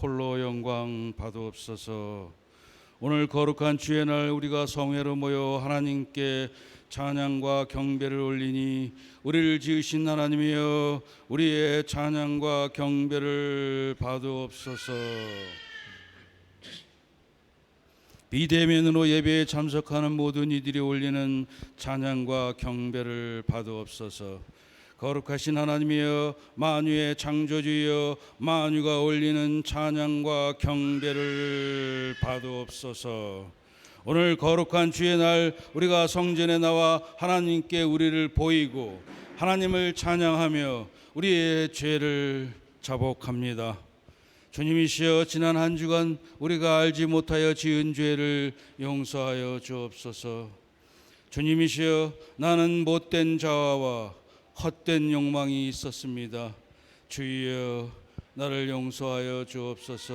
홀로 영광 받으옵소서. 오늘 거룩한 주의 날 우리가 성회로 모여 하나님께 찬양과 경배를 올리니 우리를 지으신 하나님이여 우리의 찬양과 경배를 받으옵소서. 비대면으로 예배에 참석하는 모든 이들이 올리는 찬양과 경배를 받으옵소서. 거룩하신 하나님이여 만유의 창조주여 만유가 올리는 찬양과 경배를 받으옵소서. 오늘 거룩한 주의 날 우리가 성전에 나와 하나님께 우리를 보이고 하나님을 찬양하며 우리의 죄를 자복합니다. 주님이시여 지난 한 주간 우리가 알지 못하여 지은 죄를 용서하여 주옵소서. 주님이시여 나는 못된 자아와 헛된 욕망이 있었습니다. 주여 나를 용서하여 주옵소서.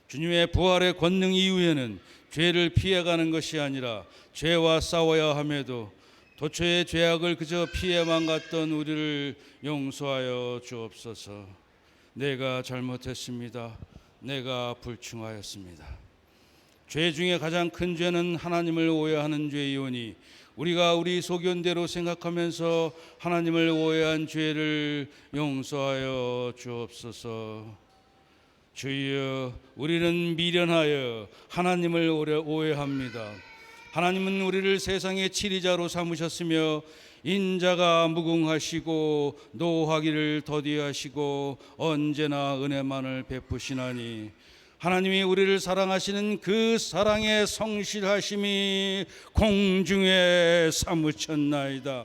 주님의 부활의 권능 이후에는 죄를 피해가는 것이 아니라 죄와 싸워야 함에도 도처의 죄악을 그저 피해만 갔던 우리를 용서하여 주옵소서. 내가 잘못했습니다. 내가 불충하였습니다. 죄 중에 가장 큰 죄는 하나님을 오해하는 죄이오니 우리가 우리 소견대로 생각하면서 하나님을 오해한 죄를 용서하여 주옵소서. 주여 우리는 미련하여 하나님을 오해합니다. 하나님은 우리를 세상의 치리자로 삼으셨으며 인자가 무궁하시고 노하기를 더디하시고 언제나 은혜만을 베푸시나니 하나님이 우리를 사랑하시는 그 사랑의 성실하심이 공중에 사무쳤나이다.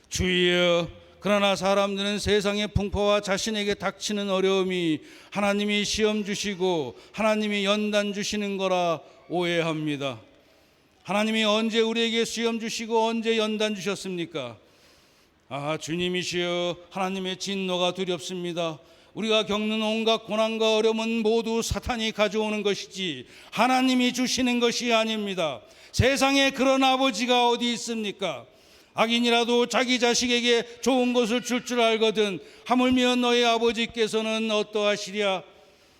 주여 그러나 사람들은 세상의 풍파와 자신에게 닥치는 어려움이 하나님이 시험 주시고 하나님이 연단 주시는 거라 오해합니다. 하나님이 언제 우리에게 시험 주시고 언제 연단 주셨습니까? 주님이시여 하나님의 진노가 두렵습니다. 우리가 겪는 온갖 고난과 어려움은 모두 사탄이 가져오는 것이지 하나님이 주시는 것이 아닙니다. 세상에 그런 아버지가 어디 있습니까? 악인이라도 자기 자식에게 좋은 것을 줄 알거든 하물며 너의 아버지께서는 어떠하시랴?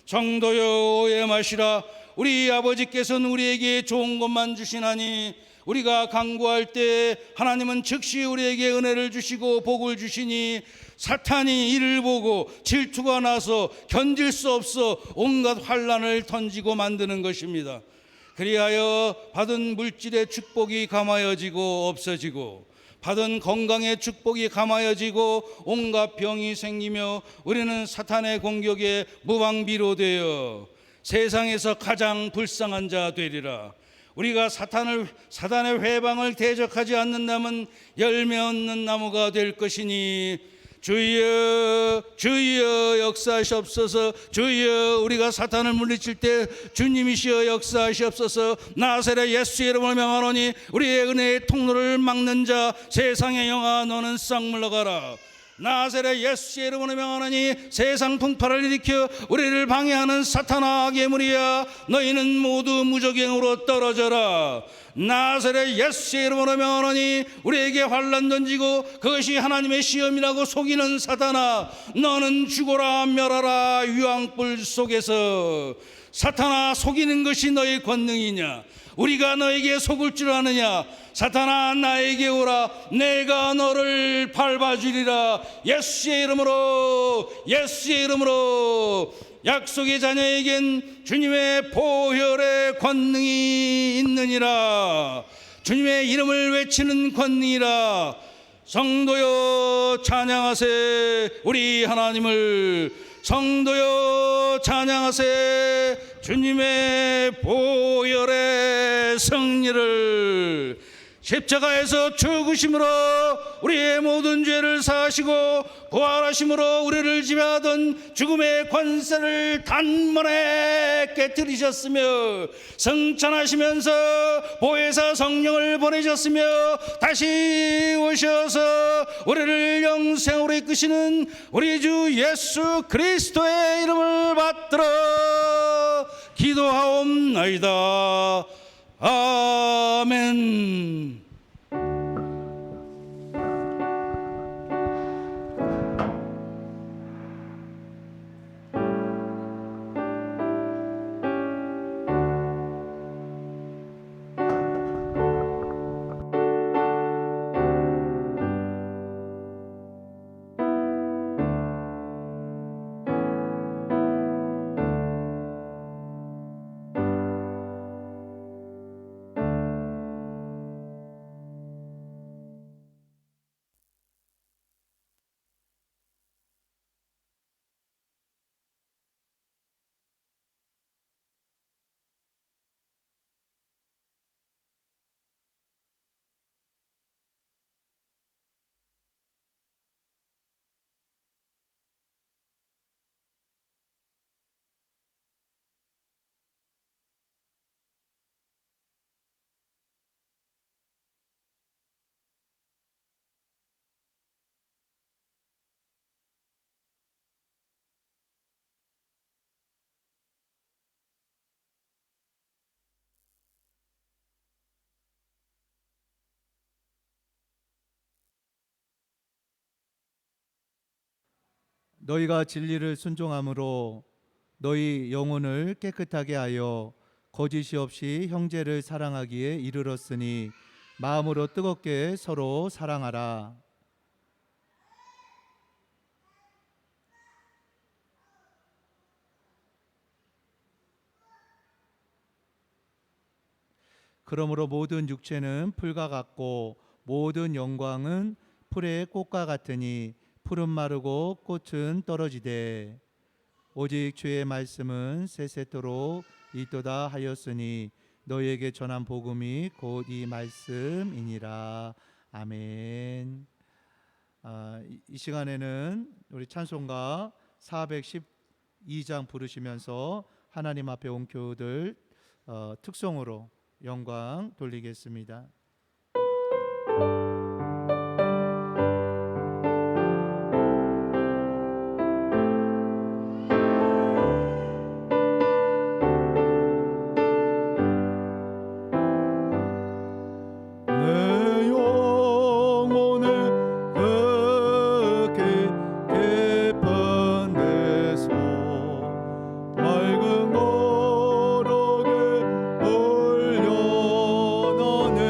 성도여 오해 마시라. 우리 아버지께서는 우리에게 좋은 것만 주시나니 우리가 간구할 때 하나님은 즉시 우리에게 은혜를 주시고 복을 주시니 사탄이 이를 보고 질투가 나서 견딜 수 없어 온갖 환난을 던지고 만드는 것입니다. 그리하여 받은 물질의 축복이 감하여지고 없어지고 받은 건강의 축복이 감하여지고 온갖 병이 생기며 우리는 사탄의 공격에 무방비로 되어 세상에서 가장 불쌍한 자 되리라. 우리가 사단의 회방을 대적하지 않는다면 열매 얻는 나무가 될 것이니 주여 주여 역사하시옵소서. 주여 우리가 사탄을 물리칠 때 주님이시여 역사하시옵소서. 나사렛 예수의 이름으로 명하노니 우리의 은혜의 통로를 막는 자 세상의 영아 너는 싹 물러가라. 나사렛 예수의 이름으로 명하노니 세상 풍파를 일으켜 우리를 방해하는 사탄아 악의 무리야 너희는 모두 무적행으로 떨어져라. 나사렛 예수의 이름으로 명하노니 우리에게 환난 던지고 그것이 하나님의 시험이라고 속이는 사탄아 너는 죽어라 멸하라. 유황불 속에서 사탄아 속이는 것이 너의 권능이냐? 우리가 너에게 속을 줄 아느냐? 사탄아 나에게 오라. 내가 너를 밟아주리라. 예수의 이름으로 예수의 이름으로. 약속의 자녀에겐 주님의 보혈의 권능이 있느니라. 주님의 이름을 외치는 권능이라. 성도여 찬양하세 우리 하나님을. 성도여 찬양하세 주님의 보혈의 승리를. 십자가에서 죽으심으로 우리의 모든 죄를 사하시고 부활하심으로 우리를 지배하던 죽음의 권세를 단번에 깨뜨리셨으며 승천하시면서 보혜사 성령을 보내셨으며 다시 오셔서 우리를 영생으로 이끄시는 우리 주 예수 그리스도의 이름을 받들어 기도하옵나이다. 아멘. 너희가 진리를 순종함으로 너희 영혼을 깨끗하게 하여 거짓이 없이 형제를 사랑하기에 이르렀으니 마음으로 뜨겁게 서로 사랑하라. 그러므로 모든 육체는 풀과 같고 모든 영광은 풀의 꽃과 같으니 풀은 마르고 꽃은 떨어지되 오직 주의 말씀은 세세토록 있도다 하였으니 너희에게 전한 복음이 곧 이 말씀이니라. 아멘. 이 시간에는 우리 찬송가 412장 부르시면서 하나님 앞에 온 교우들 특송으로 영광 돌리겠습니다. 내 영혼의 흙에 깊은 데서 맑은 거룩에 올려놓네.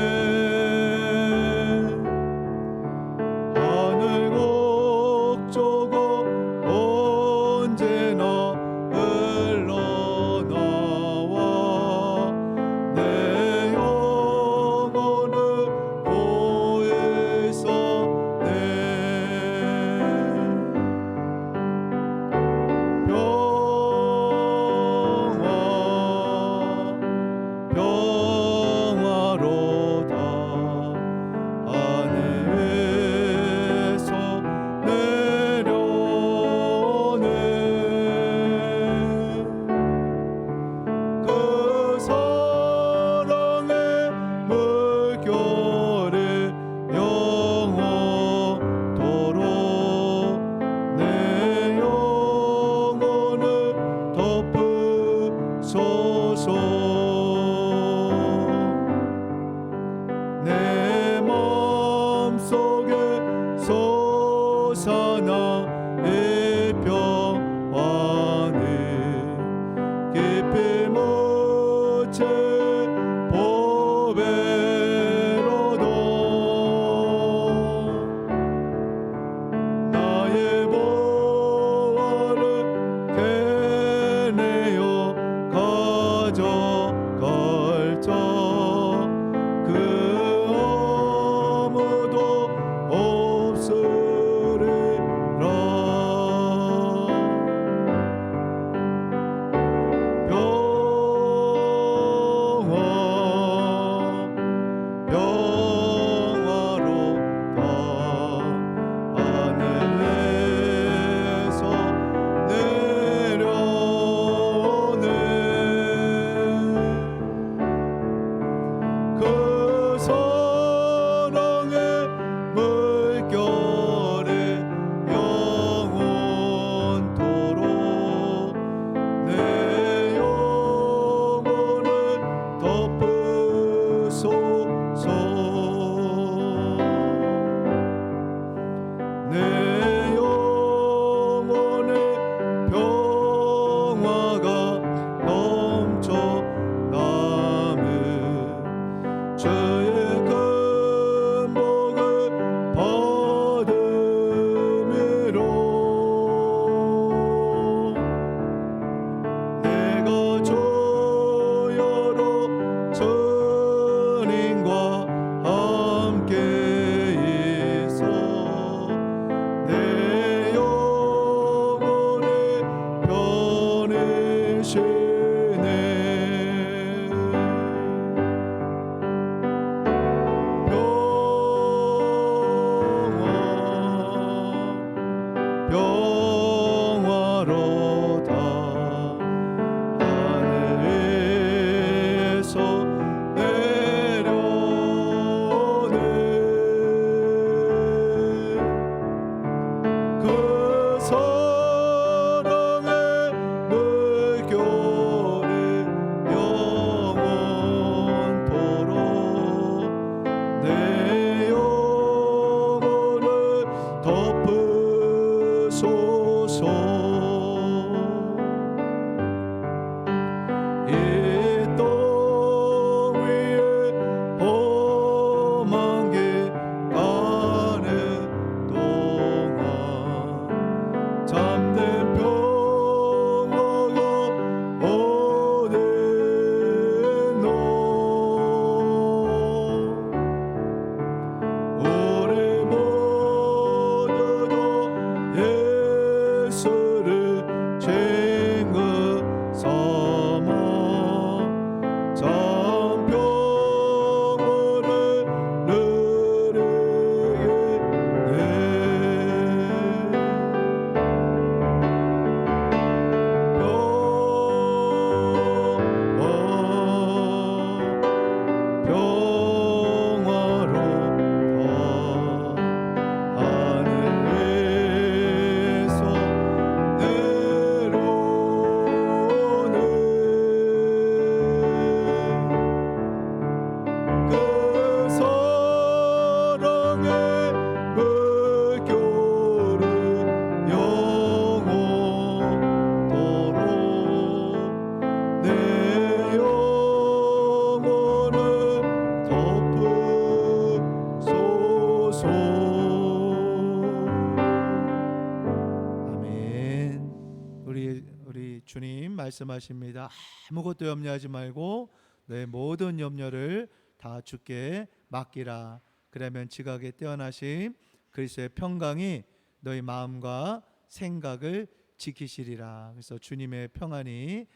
우리 주님 말씀하십니다. 아무것도 염려하지 말고 너의 모든 염려를 다 주께 맡기라. 그러면 지각에 뛰어나신 그리스도의 평강이 너희 마음과 생각을 지키시리라. 그래서 주님의 평안이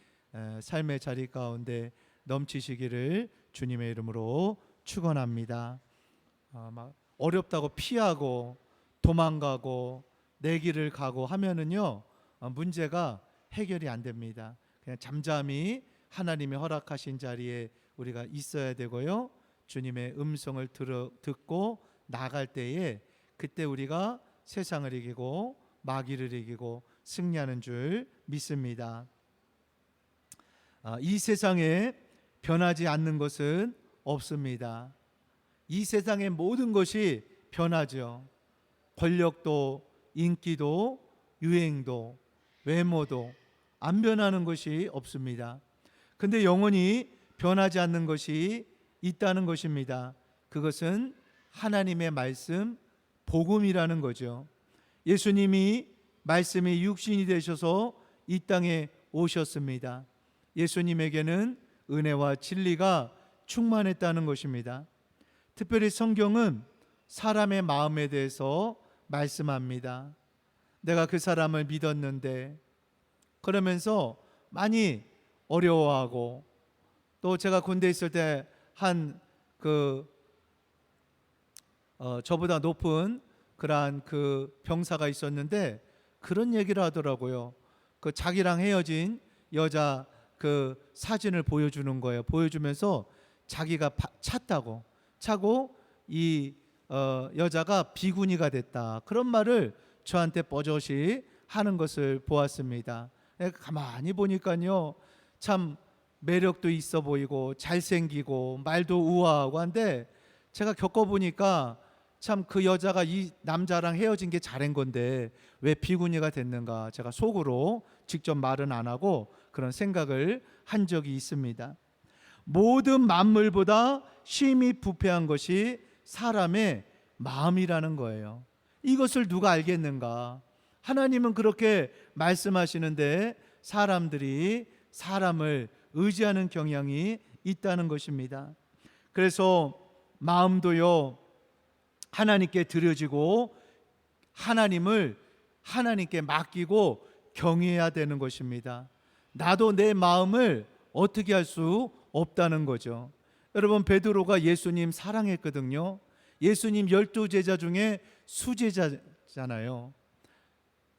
삶의 자리 가운데 넘치시기를 주님의 이름으로 축원합니다. 막 어렵다고 피하고 도망가고 내 길을 가고 하면은요, 문제가 해결이 안 됩니다. 그냥 잠잠히 하나님의 허락하신 자리에 우리가 있어야 되고요, 주님의 음성을 듣고 나갈 때에 그때 우리가 세상을 이기고 마귀를 이기고 승리하는 줄 믿습니다. 이 세상에 변하지 않는 것은 없습니다. 이 세상의 모든 것이 변하죠. 권력도, 인기도, 유행도, 외모도 안 변하는 것이 없습니다. 근데 영원히 변하지 않는 것이 있다는 것입니다. 그것은 하나님의 말씀, 복음이라는 거죠. 예수님이 말씀이 육신이 되셔서 이 땅에 오셨습니다. 예수님에게는 은혜와 진리가 충만했다는 것입니다. 특별히 성경은 사람의 마음에 대해서 말씀합니다. 내가 그 사람을 믿었는데, 그러면서 많이 어려워하고, 또 제가 군대에 있을 때 한 저보다 높은 그러한 그 병사가 있었는데 그런 얘기를 하더라고요. 그 자기랑 헤어진 여자 그 사진을 보여주는 거예요. 보여주면서 자기가 차고 이 여자가 비구니가 됐다, 그런 말을 저한테 버젓이 하는 것을 보았습니다. 가만히 보니까요, 참 매력도 있어 보이고 잘생기고 말도 우아하고 한데, 제가 겪어보니까 참 그 여자가 이 남자랑 헤어진 게 잘한 건데 왜 비구니가 됐는가, 제가 속으로 직접 말은 안 하고 그런 생각을 한 적이 있습니다. 모든 만물보다 심히 부패한 것이 사람의 마음이라는 거예요. 이것을 누가 알겠는가? 하나님은 그렇게 말씀하시는데 사람들이 사람을 의지하는 경향이 있다는 것입니다. 그래서 마음도요, 하나님께 드려지고 하나님을 하나님께 맡기고 경외해야 되는 것입니다. 나도 내 마음을 어떻게 할 수 없다는 거죠. 여러분, 베드로가 예수님 사랑했거든요. 예수님 12제자 중에 수제자잖아요.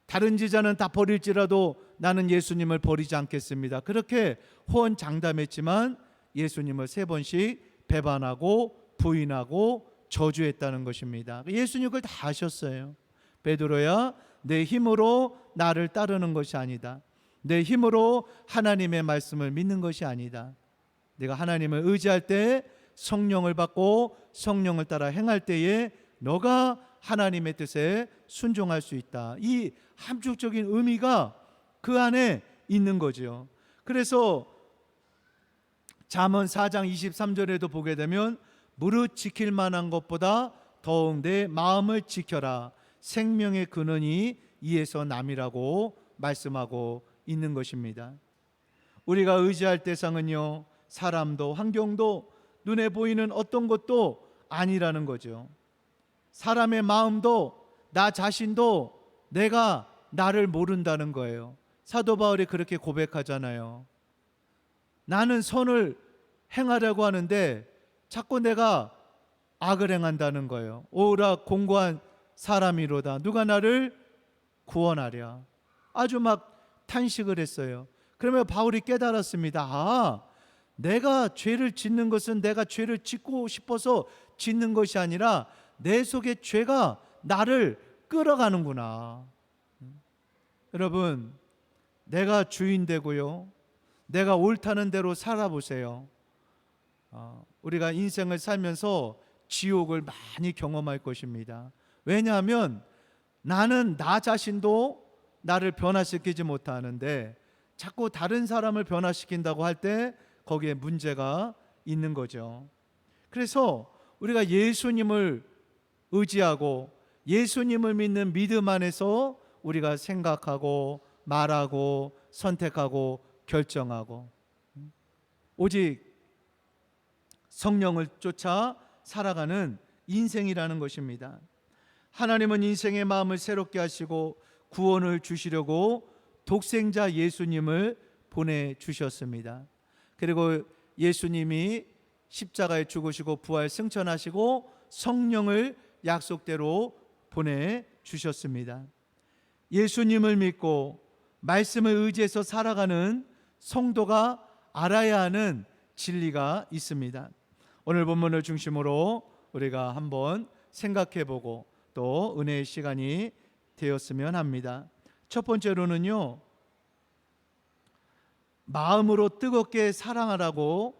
다른 제자는 다 버릴지라도 나는 예수님을 버리지 않겠습니다, 그렇게 호언장담했지만 예수님을 3번씩 배반하고 부인하고 저주했다는 것입니다. 예수님 그걸 다 아셨어요. 베드로야, 내 힘으로 나를 따르는 것이 아니다. 내 힘으로 하나님의 말씀을 믿는 것이 아니다. 내가 하나님을 의지할 때 성령을 받고 성령을 따라 행할 때에 너가 하나님의 뜻에 순종할 수 있다. 이 함축적인 의미가 그 안에 있는 거죠. 그래서 잠언 4장 23절에도 보게 되면 무릇 지킬 만한 것보다 더욱 내 마음을 지켜라. 생명의 근원이 이에서 남이라고 말씀하고 있는 것입니다. 우리가 의지할 대상은요, 사람도 환경도 눈에 보이는 어떤 것도 아니라는 거죠. 사람의 마음도 나 자신도 내가 나를 모른다는 거예요. 사도 바울이 그렇게 고백하잖아요. 나는 선을 행하려고 하는데 자꾸 내가 악을 행한다는 거예요. 오라 공고한 사람이로다, 누가 나를 구원하랴. 아주 막 탄식을 했어요. 그러면 바울이 깨달았습니다. 내가 죄를 짓는 것은 내가 죄를 짓고 싶어서 짓는 것이 아니라 내 속에 죄가 나를 끌어가는구나. 여러분, 내가 주인 되고요, 내가 옳다는 대로 살아보세요. 우리가 인생을 살면서 지옥을 많이 경험할 것입니다. 왜냐하면 나는 나 자신도 나를 변화시키지 못하는데 자꾸 다른 사람을 변화시킨다고 할 때 거기에 문제가 있는 거죠. 그래서 우리가 예수님을 의지하고 예수님을 믿는 믿음 안에서 우리가 생각하고 말하고 선택하고 결정하고 오직 성령을 쫓아 살아가는 인생이라는 것입니다. 하나님은 인생의 마음을 새롭게 하시고 구원을 주시려고 독생자 예수님을 보내주셨습니다. 그리고 예수님이 십자가에 죽으시고 부활 승천하시고 성령을 약속대로 보내주셨습니다. 예수님을 믿고 말씀을 의지해서 살아가는 성도가 알아야 하는 진리가 있습니다. 오늘 본문을 중심으로 우리가 한번 생각해보고 또 은혜의 시간이 되었으면 합니다. 첫 번째로는요, 마음으로 뜨겁게 사랑하라고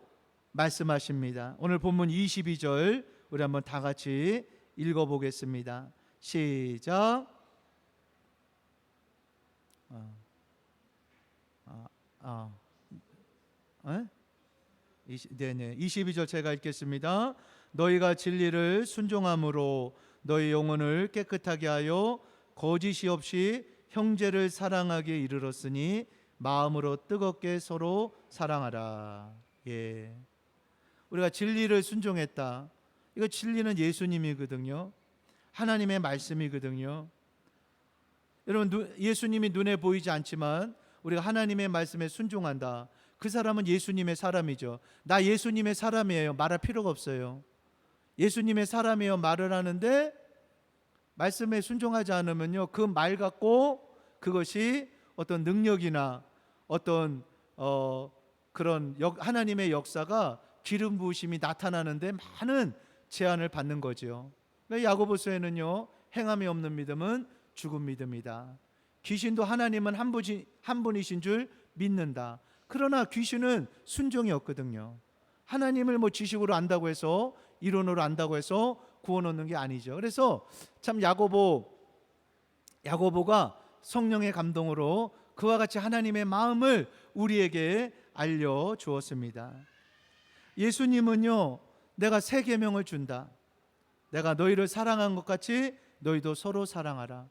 말씀하십니다. 오늘 본문 22절 우리 한번 다 같이 읽어보겠습니다. 시작. 네네. 22절 제가 읽겠습니다. 너희가 진리를 순종함으로 너희 영혼을 깨끗하게 하여 거짓이 없이 형제를 사랑하게 이르렀으니 마음으로 뜨겁게 서로 사랑하라. 예. 우리가 진리를 순종했다. 이거 진리는 예수님이거든요. 하나님의 말씀이거든요. 여러분, 예수님이 눈에 보이지 않지만 우리가 하나님의 말씀에 순종한다. 그 사람은 예수님의 사람이죠. 나 예수님의 사람이에요. 말할 필요가 없어요. 예수님의 사람이에요 말을 하는데 말씀에 순종하지 않으면요, 그 말 갖고 그것이 어떤 능력이나 어떤 그런 하나님의 역사가 기름 부으심이 나타나는데 많은 제한을 받는 거죠. 야고보서에는요, 행함이 없는 믿음은 죽은 믿음이다. 귀신도 하나님은 한 분이신 줄 믿는다. 그러나 귀신은 순종이 없거든요. 하나님을 뭐 지식으로 안다고 해서, 이론으로 안다고 해서 구원 얻는 게 아니죠. 그래서 참 야고보가 성령의 감동으로 그와 같이 하나님의 마음을 우리에게 알려 주었습니다. 예수님은요, 내가 새 계명을 준다. 내가 너희를 사랑한 것 같이 너희도 서로 사랑하라.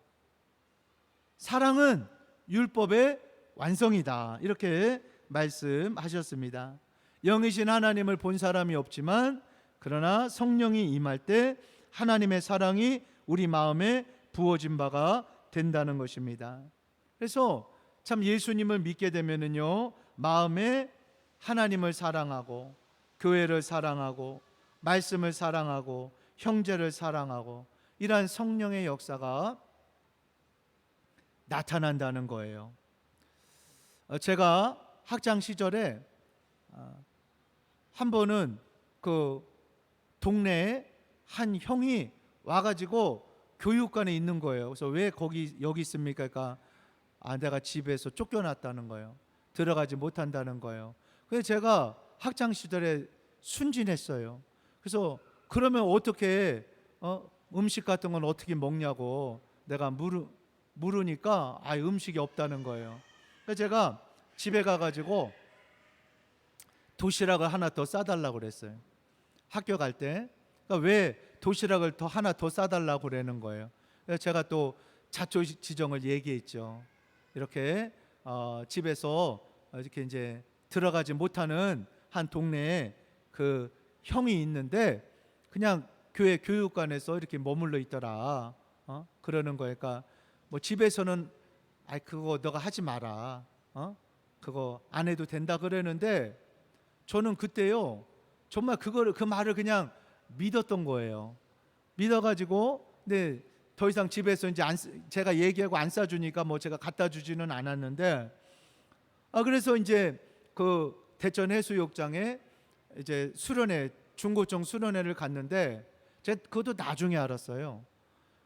사랑은 율법의 완성이다. 이렇게 말씀하셨습니다. 영이신 하나님을 본 사람이 없지만 그러나 성령이 임할 때 하나님의 사랑이 우리 마음에 부어진 바가 된다는 것입니다. 그래서 참 예수님을 믿게 되면은요, 마음에 하나님을 사랑하고 교회를 사랑하고 말씀을 사랑하고 형제를 사랑하고 이러한 성령의 역사가 나타난다는 거예요. 제가 학창 시절에 한 번은 그 동네에 한 형이 와가지고 교육관에 있는 거예요. 그래서 왜 여기 있습니까? 그러니까 내가 집에서 쫓겨났다는 거예요. 들어가지 못한다는 거예요. 그래서 제가 학창 시절에 순진했어요. 그래서 그러면 어떻게 음식 같은 건 어떻게 먹냐고 내가 물으니까 음식이 없다는 거예요. 그래서 제가 집에 가가지고 도시락을 하나 더 싸달라고 그랬어요. 학교 갈 때. 그러니까 왜 도시락을 하나 더 싸달라고 그러는 거예요. 그래서 제가 또 자초지종을 얘기했죠. 이렇게 집에서 이렇게 이제 들어가지 못하는 한 동네에 그 형이 있는데 그냥 교회 교육관에서 이렇게 머물러 있더라. 그러는 거예요. 그러니까 뭐 집에서는 그거 너가 하지 마라. 그거 안 해도 된다 그러는데 저는 그때요 정말 그 말을 그냥 믿었던 거예요. 믿어가지고 근데 더 이상 집에서 이제 제가 얘기하고 안 싸주니까 뭐 제가 갖다 주지는 않았는데 그래서 이제 그 대천 해수욕장에 이제 수련회 중고청 수련회를 갔는데 제가 그것도 나중에 알았어요.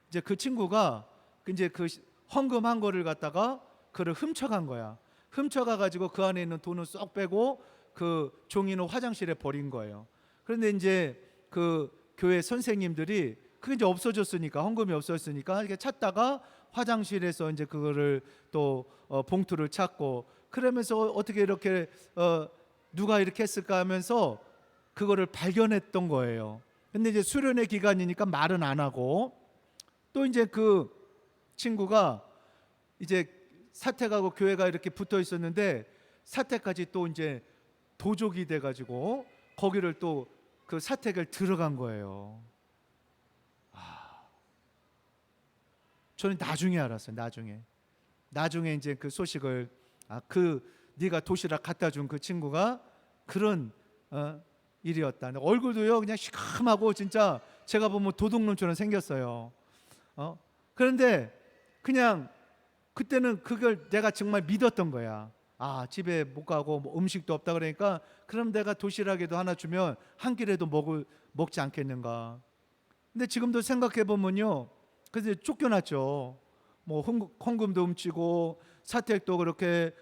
이제 그 친구가 이제 그 헌금한 거를 갖다가 그를 훔쳐간 거야. 훔쳐가 가지고 그 안에 있는 돈을 쏙 빼고 그 종이는 화장실에 버린 거예요. 그런데 이제 그 교회 선생님들이 그게 이제 없어졌으니까 헌금이 없어졌으니까 이렇게 찾다가 화장실에서 이제 그거를 또 봉투를 찾고 그러면서 어떻게 이렇게 누가 이렇게 했을까 하면서 그거를 발견했던 거예요. 근데 이제 수련회 기간이니까 말은 안 하고 또 이제 그 친구가 이제 사택하고 교회가 이렇게 붙어 있었는데 사택까지 또 이제 도적이 돼 가지고 거기를 또 그 사택을 들어간 거예요. 저는 나중에 알았어요. 나중에 이제 그 소식을 네가 도시락 갖다 준 그 친구가 그런 일이었다. 얼굴도요 그냥 시커멓고 진짜 제가 보면 도둑놈처럼 생겼어요. 그런데 그냥 그때는 그걸 내가 정말 믿었던 거야. 집에 못 가고 뭐 음식도 없다 그러니까 그럼 내가 도시락에도 하나 주면 한 끼라도 먹지 않겠는가. 근데 지금도 생각해 보면요, 그래서 쫓겨났죠. 뭐 헌금도 훔치고 사택도 그렇게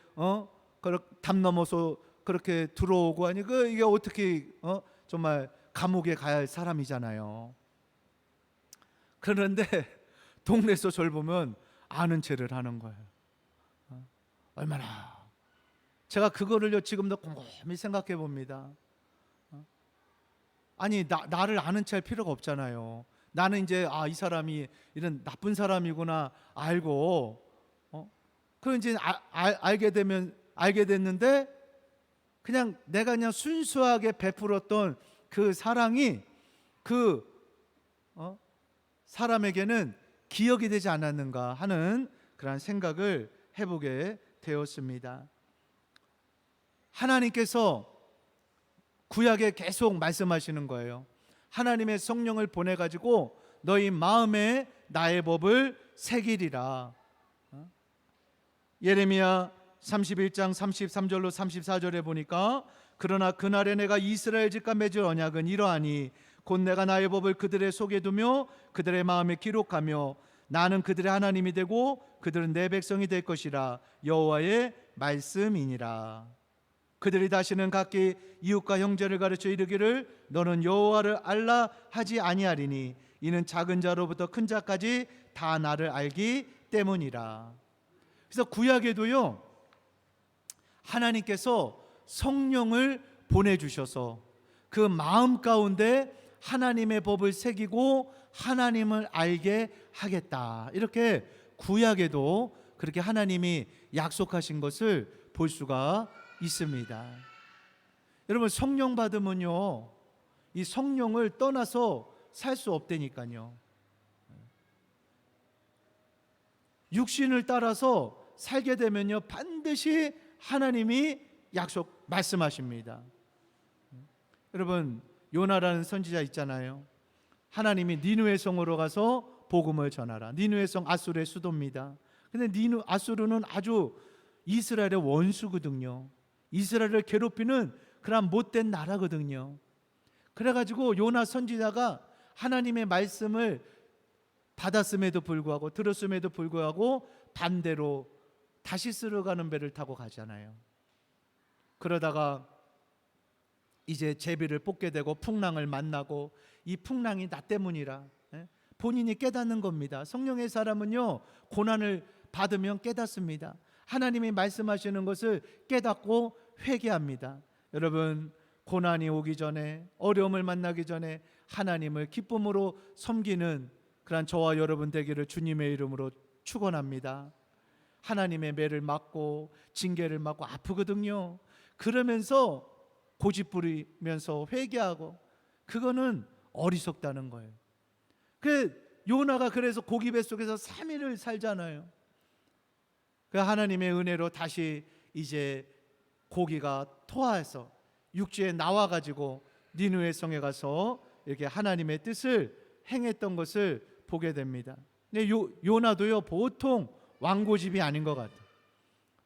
담 넘어서 그렇게 들어오고 하니 이게 어떻게 정말 감옥에 가야 할 사람이잖아요. 그런데 동네에서 저를 보면 아는 체를 하는 거예요. 얼마나 제가 그거를요 지금도 곰곰이 생각해 봅니다. 아니 나를 아는 체 할 필요가 없잖아요. 나는 이제 이 사람이 이런 나쁜 사람이구나 알고 그 이제 알게 됐는데 그냥 내가 그냥 순수하게 베풀었던 그 사랑이 그 사람에게는 기억이 되지 않았는가 하는 그런 생각을 해보게 되었습니다. 하나님께서 구약에 계속 말씀하시는 거예요. 하나님의 성령을 보내가지고 너희 마음에 나의 법을 새기리라. 예레미야 31장 33절로 34절에 보니까 그러나 그날에 내가 이스라엘 집과 맺을 언약은 이러하니 곧 내가 나의 법을 그들의 속에 두며 그들의 마음에 기록하며 나는 그들의 하나님이 되고 그들은 내 백성이 될 것이라. 여호와의 말씀이니라. 그들이 다시는 각기 이웃과 형제를 가르쳐 이르기를 너는 여호와를 알라 하지 아니하리니 이는 작은 자로부터 큰 자까지 다 나를 알기 때문이라. 그래서 구약에도요 하나님께서 성령을 보내주셔서 그 마음 가운데 하나님의 법을 새기고 하나님을 알게 하겠다, 이렇게 구약에도 그렇게 하나님이 약속하신 것을 볼 수가 있습니다. 여러분 성령 받으면요 이 성령을 떠나서 살 수 없다니까요. 육신을 따라서 살게 되면요 반드시 하나님이 말씀하십니다. 여러분 요나라는 선지자 있잖아요. 하나님이 니느웨 성으로 가서 복음을 전하라. 니느웨 성 아수르의 수도입니다. 근데 아수르는 아주 이스라엘의 원수거든요. 이스라엘을 괴롭히는 그런 못된 나라거든요. 그래가지고 요나 선지자가 하나님의 말씀을 받았음에도 불구하고 들었음에도 불구하고 반대로 다시스로 가는 배를 타고 가잖아요. 그러다가 이제 제비를 뽑게 되고 풍랑을 만나고 이 풍랑이 나 때문이라 본인이 깨닫는 겁니다. 성령의 사람은요 고난을 받으면 깨닫습니다. 하나님이 말씀하시는 것을 깨닫고 회개합니다. 여러분 고난이 오기 전에 어려움을 만나기 전에 하나님을 기쁨으로 섬기는 그런 저와 여러분 되기를 주님의 이름으로 축원합니다. 하나님의 매를 맞고 징계를 맞고 아프거든요. 그러면서 고집 부리면서 회개하고 그거는 어리석다는 거예요. 그 요나가 그래서 고기 뱃속에서 3일을 살잖아요. 그 하나님의 은혜로 다시 이제 고기가 토하여서 육지에 나와가지고 니느웨 성에 가서 이렇게 하나님의 뜻을 행했던 것을 보게 됩니다. 근데 요나도요 보통 왕고집이 아닌 것 같아요.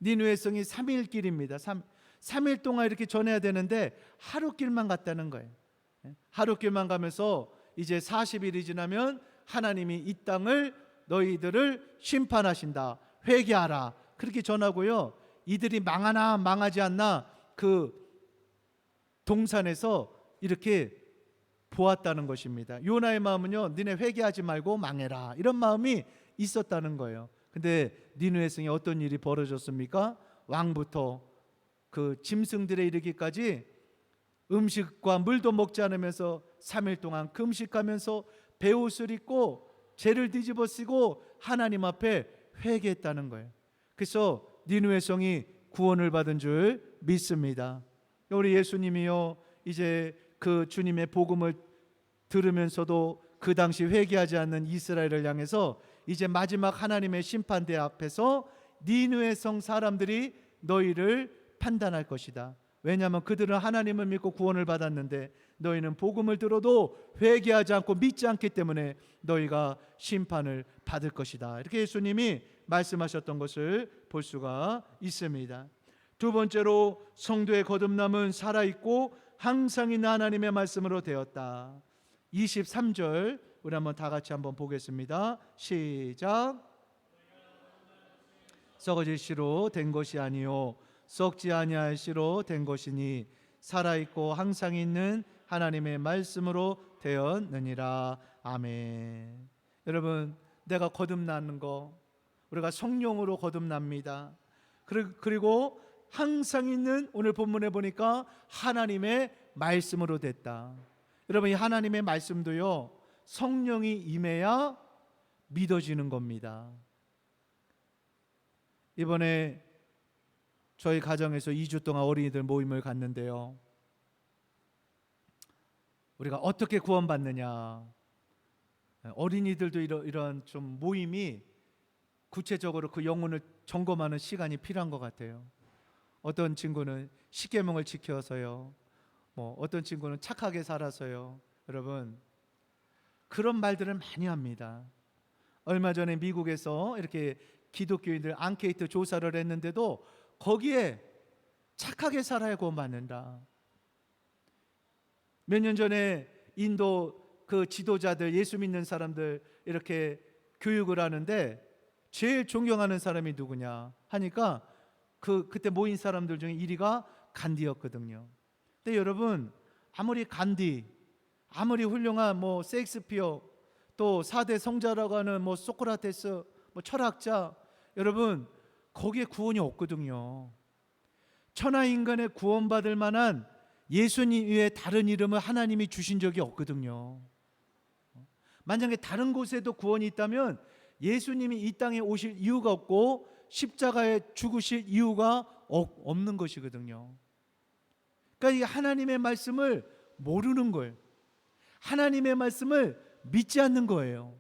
니느웨 성이 3일 길입니다. 3일 동안 이렇게 전해야 되는데 하루 길만 갔다는 거예요. 하루 길만 가면서 이제 40일이 지나면 하나님이 이 땅을 너희들을 심판하신다. 회개하라. 그렇게 전하고요. 이들이 망하나 망하지 않나 그 동산에서 이렇게 보았다는 것입니다. 요나의 마음은요, 니네 회개하지 말고 망해라, 이런 마음이 있었다는 거예요. 근데 니느웨 성에 어떤 일이 벌어졌습니까? 왕부터 그 짐승들에 이르기까지 음식과 물도 먹지 않으면서 3일 동안 금식하면서 베옷을 입고 죄를 뒤집어 쓰고 하나님 앞에 회개했다는 거예요. 그래서 니느웨 성이 구원을 받은 줄 믿습니다. 우리 예수님이요, 이제 그 주님의 복음을 들으면서도 그 당시 회개하지 않는 이스라엘을 향해서 이제 마지막 하나님의 심판대 앞에서 니느웨 성 사람들이 너희를 판단할 것이다. 왜냐하면 그들은 하나님을 믿고 구원을 받았는데 너희는 복음을 들어도 회개하지 않고 믿지 않기 때문에 너희가 심판을 받을 것이다. 이렇게 예수님이 말씀하셨던 것을 볼 수가 있습니다. 두 번째로 성도의 거듭남은 살아있고 항상 있는 하나님의 말씀으로 되었다. 23절 우리 한번 다 같이 한번 보겠습니다. 시작. 썩어질 씨로 된 것이 아니요 썩지 아니할 씨로 된 것이니 살아있고 항상 있는 하나님의 말씀으로 되었느니라. 아멘. 여러분, 내가 거듭나는 거, 우리가 성령으로 거듭납니다. 그리고 항상 있는, 오늘 본문에 보니까 하나님의 말씀으로 됐다. 여러분, 이 하나님의 말씀도요, 성령이 임해야 믿어지는 겁니다. 이번에 저희 가정에서 2주 동안 어린이들 모임을 갔는데요, 우리가 어떻게 구원받느냐, 어린이들도 이런 좀 모임이 구체적으로 그 영혼을 점검하는 시간이 필요한 것 같아요. 어떤 친구는 십계명을 지켜서요, 어떤 친구는 착하게 살아서요. 여러분, 그런 말들을 많이 합니다. 얼마 전에 미국에서 이렇게 기독교인들 앙케이트 조사를 했는데도 거기에 착하게 살아야 구원받는다. 몇 년 전에 인도 그 지도자들, 예수 믿는 사람들 이렇게 교육을 하는데 제일 존경하는 사람이 누구냐 하니까 그때 모인 사람들 중에 1위가 간디였거든요. 근데 여러분, 아무리 간디, 아무리 훌륭한 셰익스피어, 또 4대 성자라고 하는 소크라테스, 철학자, 여러분, 거기에 구원이 없거든요. 천하 인간의 구원받을 만한 예수님 외에 다른 이름을 하나님이 주신 적이 없거든요. 만약에 다른 곳에도 구원이 있다면 예수님이 이 땅에 오실 이유가 없고 십자가에 죽으실 이유가 없는 것이거든요. 그러니까 이 하나님의 말씀을 모르는 거예요. 하나님의 말씀을 믿지 않는 거예요.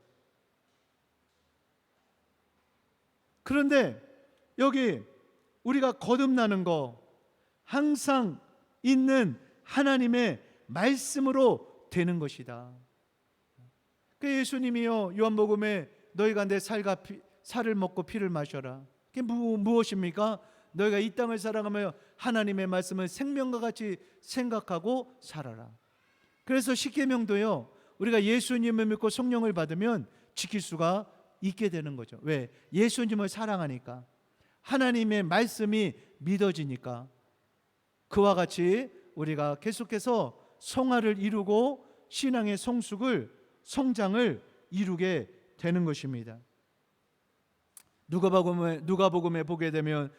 그런데 여기 우리가 거듭나는 거, 항상 있는 하나님의 말씀으로 되는 것이다. 그 예수님이요, 요한복음에 너희가 내 살을 먹고 피를 마셔라. 그게 무엇입니까? 너희가 이 땅을 살아가며 하나님의 말씀을 생명과 같이 생각하고 살아라. 그래서 십계명도요, 우리가 예수님을 믿고 성령을 받으면 지킬 수가 있게 되는 거죠. 왜? 예수님을 사랑하니까, 하나님의 말씀이 믿어지니까. 그와 같이 우리가 계속해서 성화를 이루고 신앙의 성장을 이루게 되는 것입니다. 누가복음에 보게 되면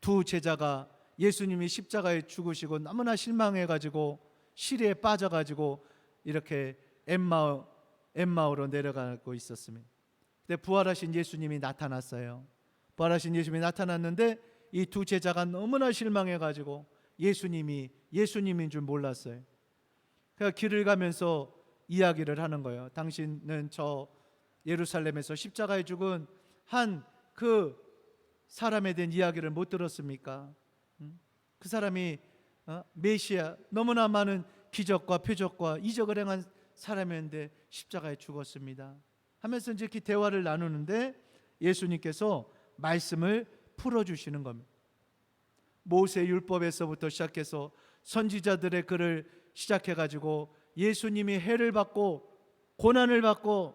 두 제자가 예수님이 십자가에 죽으시고 너무나 실망해가지고 시리에 빠져가지고 이렇게 엠마오로 내려가고 있었습니다. 근데 부활하신 예수님이 나타났어요. 부활하신 예수님이 나타났는데 이 두 제자가 너무나 실망해가지고 예수님인 줄 몰랐어요. 그러니까 길을 가면서 이야기를 하는 거예요. 당신은 저 예루살렘에서 십자가에 죽은 한 그 사람에 대한 이야기를 못 들었습니까? 그 사람이 메시아, 너무나 많은 기적과 표적과 이적을 행한 사람이었는데 십자가에 죽었습니다 하면서 이렇게 대화를 나누는데 예수님께서 말씀을 풀어주시는 겁니다. 모세 율법에서부터 시작해서 선지자들의 글을 시작해가지고 예수님이 해를 받고 고난을 받고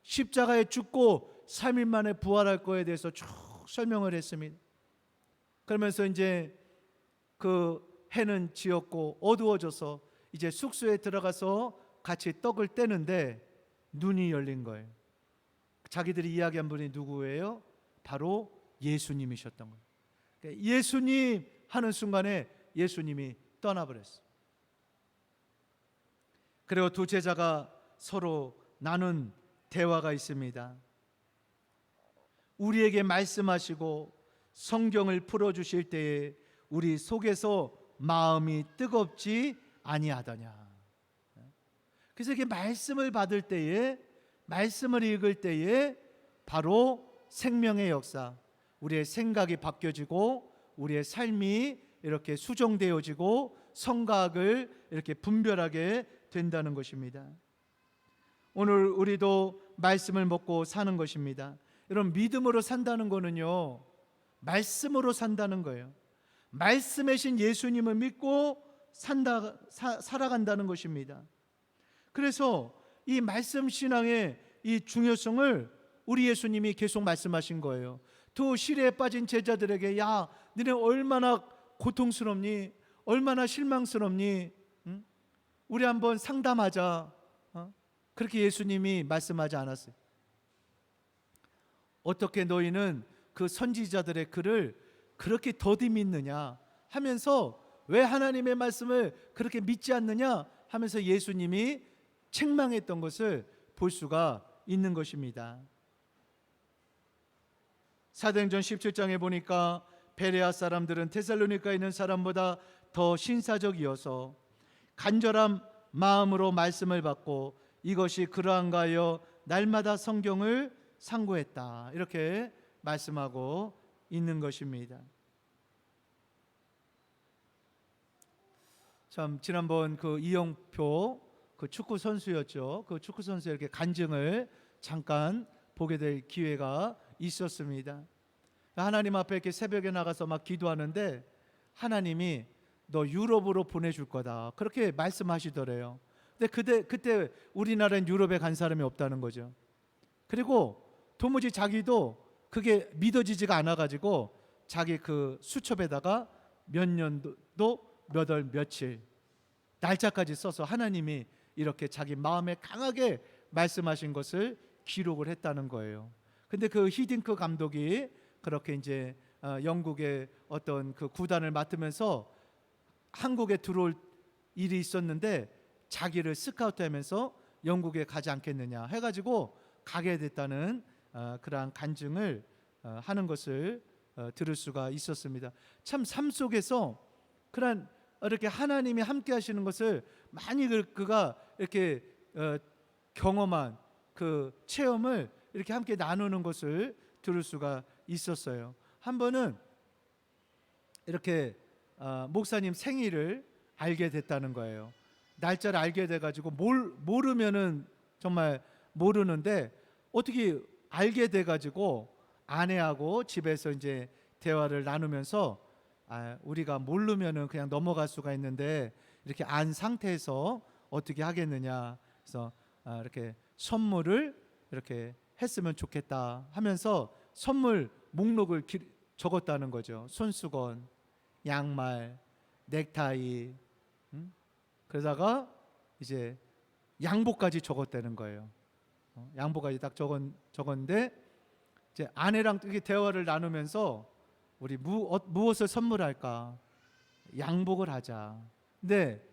십자가에 죽고 3일 만에 부활할 거에 대해서 쭉 설명을 했습니다. 그러면서 이제 그 해는 지었고 어두워져서 이제 숙소에 들어가서 같이 떡을 떼는데 눈이 열린 거예요. 자기들이 이야기한 분이 누구예요? 바로 예수님이셨던 거예요. 그러니까 예수님 하는 순간에 예수님이 떠나버렸어요. 그리고 두 제자가 서로 나눈 대화가 있습니다. 우리에게 말씀하시고 성경을 풀어 주실 때에 우리 속에서 마음이 뜨겁지 아니하더냐. 그래서 이렇게 말씀을 받을 때에, 말씀을 읽을 때에 바로 생명의 역사, 우리의 생각이 바뀌어지고 우리의 삶이 이렇게 수정되어지고 성각을 이렇게 분별하게 된다는 것입니다. 오늘 우리도 말씀을 먹고 사는 것입니다. 여러분, 믿음으로 산다는 거는요, 말씀으로 산다는 거예요. 말씀의 신 예수님을 믿고 살아간다는 것입니다. 그래서 이 말씀 신앙의 이 중요성을 우리 예수님이 계속 말씀하신 거예요. 두 시리에 빠진 제자들에게, 야, 너네 얼마나 고통스럽니? 얼마나 실망스럽니? 응? 우리 한번 상담하자. 그렇게 예수님이 말씀하지 않았어요. 어떻게 너희는 그 선지자들의 글을 그렇게 더디 믿느냐 하면서, 왜 하나님의 말씀을 그렇게 믿지 않느냐 하면서 예수님이 책망했던 것을 볼 수가 있는 것입니다. 사도행전 17장에 보니까 베레아 사람들은 데살로니가에 있는 사람보다 더 신사적이어서 간절한 마음으로 말씀을 받고 이것이 그러한가 하여 날마다 성경을 상고했다, 이렇게 말씀하고 있는 것입니다. 참, 지난번 그 이영표 그 축구 선수였죠. 그 축구 선수의 이렇게 간증을 잠깐 보게 될 기회가 있었습니다. 하나님 앞에 이렇게 새벽에 나가서 막 기도하는데 하나님이 너 유럽으로 보내줄 거다, 그렇게 말씀하시더래요. 근데 그때 우리나라엔 유럽에 간 사람이 없다는 거죠. 그리고 도무지 자기도 그게 믿어지지가 않아가지고 자기 그 수첩에다가 몇 년도 몇 월 며칠 날짜까지 써서 하나님이 이렇게 자기 마음에 강하게 말씀하신 것을 기록을 했다는 거예요. 근데 그 히딩크 감독이 그렇게 이제 영국의 어떤 그 구단을 맡으면서 한국에 들어올 일이 있었는데 자기를 스카우트하면서 영국에 가지 않겠느냐 해가지고 가게 됐다는 그러한 간증을 하는 것을 들을 수가 있었습니다. 참, 삶 속에서 그런 이렇게 하나님이 함께 하시는 것을 많이 그가 이렇게 경험한 그 체험을 이렇게 함께 나누는 것을 들을 수가 있었어요. 한 번은 이렇게 목사님 생일을 알게 됐다는 거예요. 날짜를 알게 돼가지고 모르면은 정말 모르는데 어떻게 알게 돼가지고 아내하고 집에서 이제 대화를 나누면서 우리가 모르면은 그냥 넘어갈 수가 있는데 이렇게 안 상태에서 어떻게 하겠느냐, 그래서 이렇게 선물을 이렇게 했으면 좋겠다 하면서 선물 목록을 적었다는 거죠. 손수건, 양말, 넥타이, 그러다가 이제 양복까지 적었다는 거예요. 양복까지 딱 적었는데 이제 아내랑 이렇게 대화를 나누면서 우리 무엇을 선물할까? 양복을 하자. 근데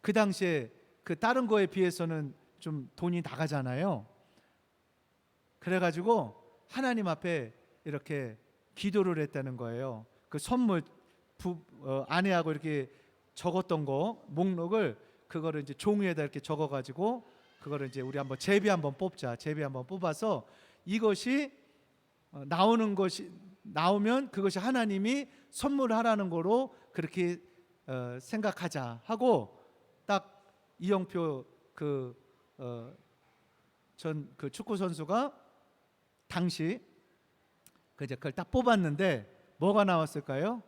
그 당시에 그 다른 거에 비해서는 좀 돈이 나가잖아요. 그래가지고 하나님 앞에 이렇게 기도를 했다는 거예요. 그 선물 아내하고 이렇게 적었던 거 목록을 그거를 이제 종이에다 이렇게 적어가지고 그거를 이제 우리 한번 제비 한번 뽑자. 제비 한번 뽑아서 이것이 나오면 그것이 하나님이 선물하라는 거로 그렇게 생각하자 하고 딱 이영표 전 그 축구 선수가 당시 이제 그걸 딱 뽑았는데 뭐가 나왔을까요?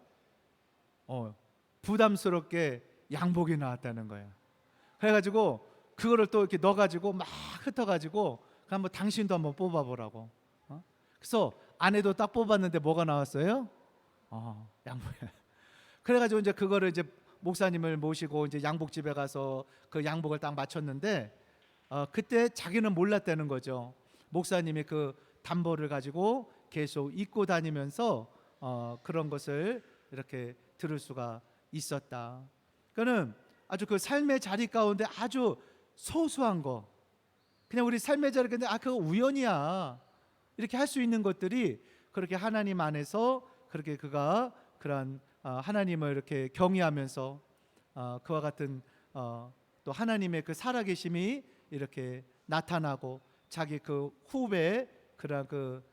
부담스럽게 양복이 나왔다는 거예요. 그래가지고 그거를 또 이렇게 넣어가지고 막 흩어가지고 한번 당신도 한번 뽑아보라고. 그래서 아내도 딱 뽑았는데 뭐가 나왔어요? 양복이야. 그래가지고 이제 그거를 이제 목사님을 모시고 이제 양복집에 가서 그 양복을 딱 맞췄는데 그때 자기는 몰랐다는 거죠. 목사님이 그 담보를 가지고 계속 입고 다니면서 그런 것을 이렇게 들을 수가 있었다. 그거는 아주 그 삶의 자리 가운데 아주 소소한 거, 그냥 우리 삶의 자리 가운데 그거 우연이야 이렇게 할 수 있는 것들이 그렇게 하나님 안에서 그렇게 그가 그러한 하나님을 이렇게 경외하면서 그와 같은 또 하나님의 그 살아계심이 이렇게 나타나고 자기 그 그런 그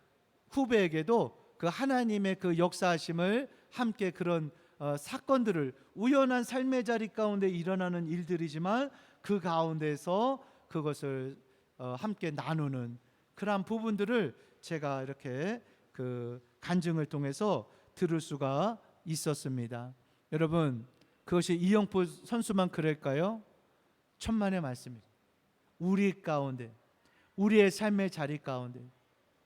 후배에게도 그 하나님의 그 역사하심을 함께 그런 사건들을 우연한 삶의 자리 가운데 일어나는 일들이지만 그 가운데서 그것을 함께 나누는 그러한 부분들을 제가 이렇게 그 간증을 통해서 들을 수가 있었습니다. 여러분, 그것이 이영포 선수만 그럴까요? 천만의 말씀입니다. 우리 가운데, 우리의 삶의 자리 가운데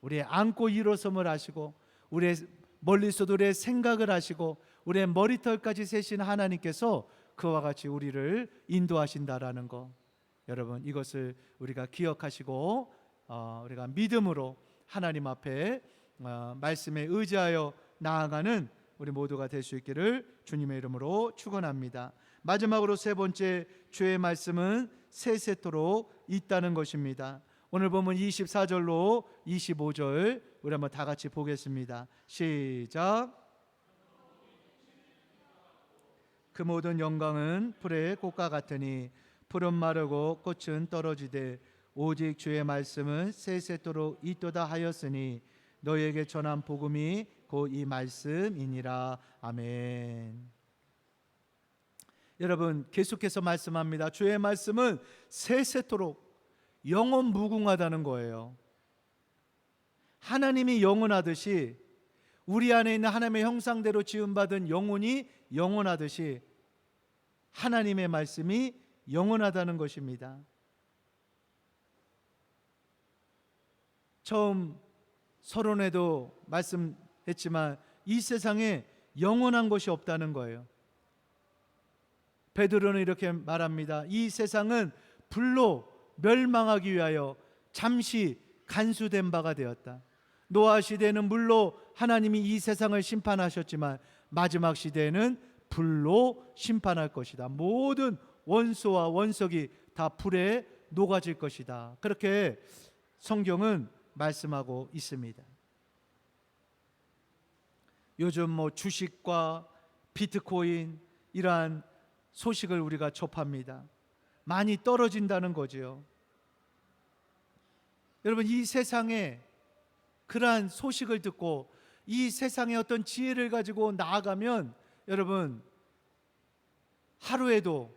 우리의 안고 일어섬을 하시고 우리의 멀리서도 우리의 생각을 하시고 우리의 머리털까지 세신 하나님께서 그와 같이 우리를 인도하신다라는 것, 여러분 이것을 우리가 기억하시고 우리가 믿음으로 하나님 앞에 말씀에 의지하여 나아가는 우리 모두가 될 수 있기를 주님의 이름으로 축원합니다. 마지막으로 세 번째 주의 말씀은 세세토록 있다는 것입니다. 오늘 보면 24절로 25절 우리 한번 다 같이 보겠습니다. 시작. 그 모든 영광은 풀의 꽃과 같으니 풀은 마르고 꽃은 떨어지되 오직 주의 말씀은 세세토록 있도다 하였으니 너희에게 전한 복음이 곧 이 말씀이니라. 아멘. 여러분, 계속해서 말씀합니다. 주의 말씀은 세세토록 영원 무궁하다는 거예요. 하나님이 영원하듯이 우리 안에 있는 하나님의 형상대로 지음받은 영혼이 영원하듯이 하나님의 말씀이 영원하다는 것입니다. 처음 서론에도 말씀했지만 이 세상에 영원한 것이 없다는 거예요. 베드로는 이렇게 말합니다. 이 세상은 불로 멸망하기 위하여 잠시 간수된 바가 되었다. 노아 시대에는 물로 하나님이 이 세상을 심판하셨지만 마지막 시대에는 불로 심판할 것이다. 모든 원소와 원석이 다 불에 녹아질 것이다. 그렇게 성경은 말씀하고 있습니다. 요즘 주식과 비트코인 이러한 소식을 우리가 접합니다. 많이 떨어진다는 거지요. 여러분, 이 세상에 그러한 소식을 듣고 이 세상의 어떤 지혜를 가지고 나아가면 여러분 하루에도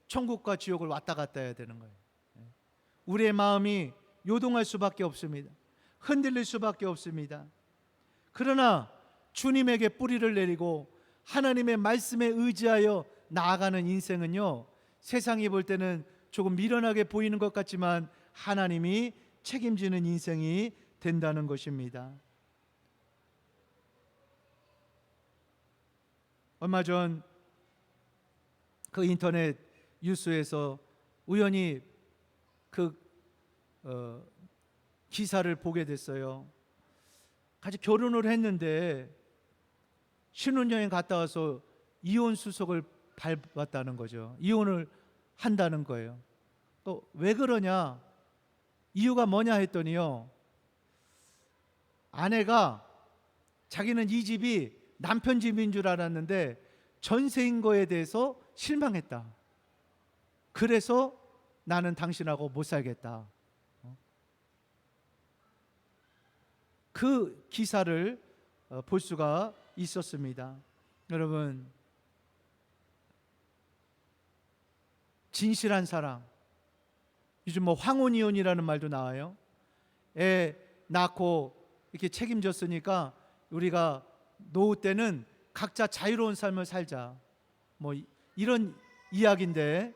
천국과 지옥을 왔다 갔다 해야 되는 거예요. 우리의 마음이 요동할 수밖에 없습니다. 흔들릴 수밖에 없습니다. 그러나 주님에게 뿌리를 내리고 하나님의 말씀에 의지하여 나아가는 인생은요, 세상이 볼 때는 조금 미련하게 보이는 것 같지만 하나님이 책임지는 인생이 된다는 것입니다. 얼마 전 그 인터넷 뉴스에서 우연히 그 기사를 보게 됐어요. 같이 결혼을 했는데 신혼여행 갔다 와서 이혼 수속을 밟았다는 거죠. 이혼을 한다는 거예요. 또 왜 그러냐? 이유가 뭐냐 했더니요, 아내가 자기는 이 집이 남편 집인 줄 알았는데 전세인 거에 대해서 실망했다. 그래서 나는 당신하고 못 살겠다. 그 기사를 볼 수가 있었습니다. 여러분, 진실한 사랑, 요즘 황혼이혼이라는 말도 나와요. 애 낳고 이렇게 책임졌으니까 우리가 노후 때는 각자 자유로운 삶을 살자, 이런 이야기인데,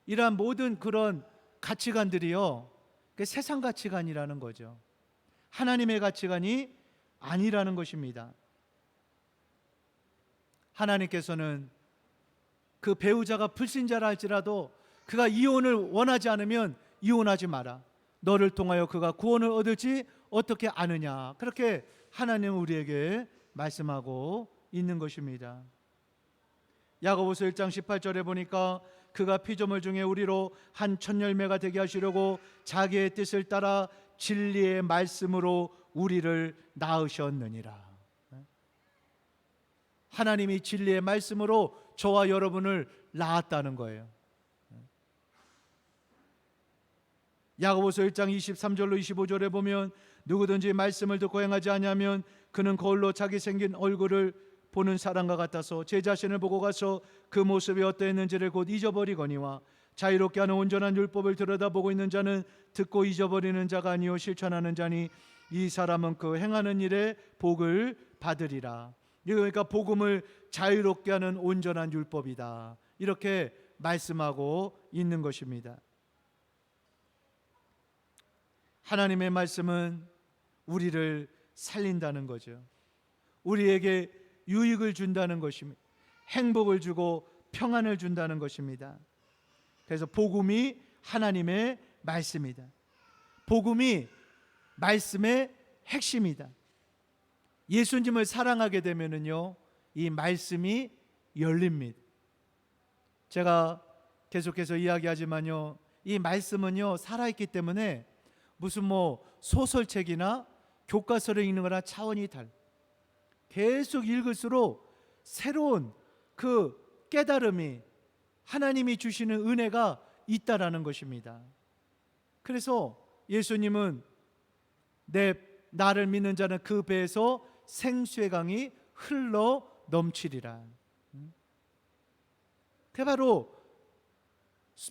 이러한 모든 그런 가치관들이요, 세상 가치관이라는 거죠. 하나님의 가치관이 아니라는 것입니다. 하나님께서는 그 배우자가 불신자라 할지라도 그가 이혼을 원하지 않으면 이혼하지 마라. 너를 통하여 그가 구원을 얻을지 어떻게 아느냐. 그렇게 하나님은 우리에게 말씀하고 있는 것입니다. 야고보서 1장 18절에 보니까 그가 피조물 중에 우리로 한 첫 열매가 되게 하시려고 자기의 뜻을 따라 진리의 말씀으로 우리를 낳으셨느니라. 하나님이 진리의 말씀으로 저와 여러분을 낳았다는 거예요. 야고보서 1장 23절로 25절에 보면 누구든지 말씀을 듣고 행하지 아니하면 그는 거울로 자기 생긴 얼굴을 보는 사람과 같아서 제 자신을 보고 가서 그 모습이 어떠했는지를 곧 잊어버리거니와 자유롭게 하는 온전한 율법을 들여다보고 있는 자는 듣고 잊어버리는 자가 아니요 실천하는 자니 이 사람은 그 행하는 일에 복을 받으리라. 그러니까 복음을 자유롭게 하는 온전한 율법이다, 이렇게 말씀하고 있는 것입니다. 하나님의 말씀은 우리를 살린다는 거죠. 우리에게 유익을 준다는 것입니다. 행복을 주고 평안을 준다는 것입니다. 그래서 복음이 하나님의 말씀이다. 복음이 말씀의 핵심이다. 예수님을 사랑하게 되면은요, 이 말씀이 열립니다. 제가 계속해서 이야기하지만요, 이 말씀은요 살아있기 때문에 무슨 소설책이나 교과서를 읽는 거랑 차원이 달라. 계속 읽을수록 새로운 그 깨달음이, 하나님이 주시는 은혜가 있다라는 것입니다. 그래서 예수님은 나를 믿는 자는 그 배에서 생수의 강이 흘러 넘치리라. 그 바로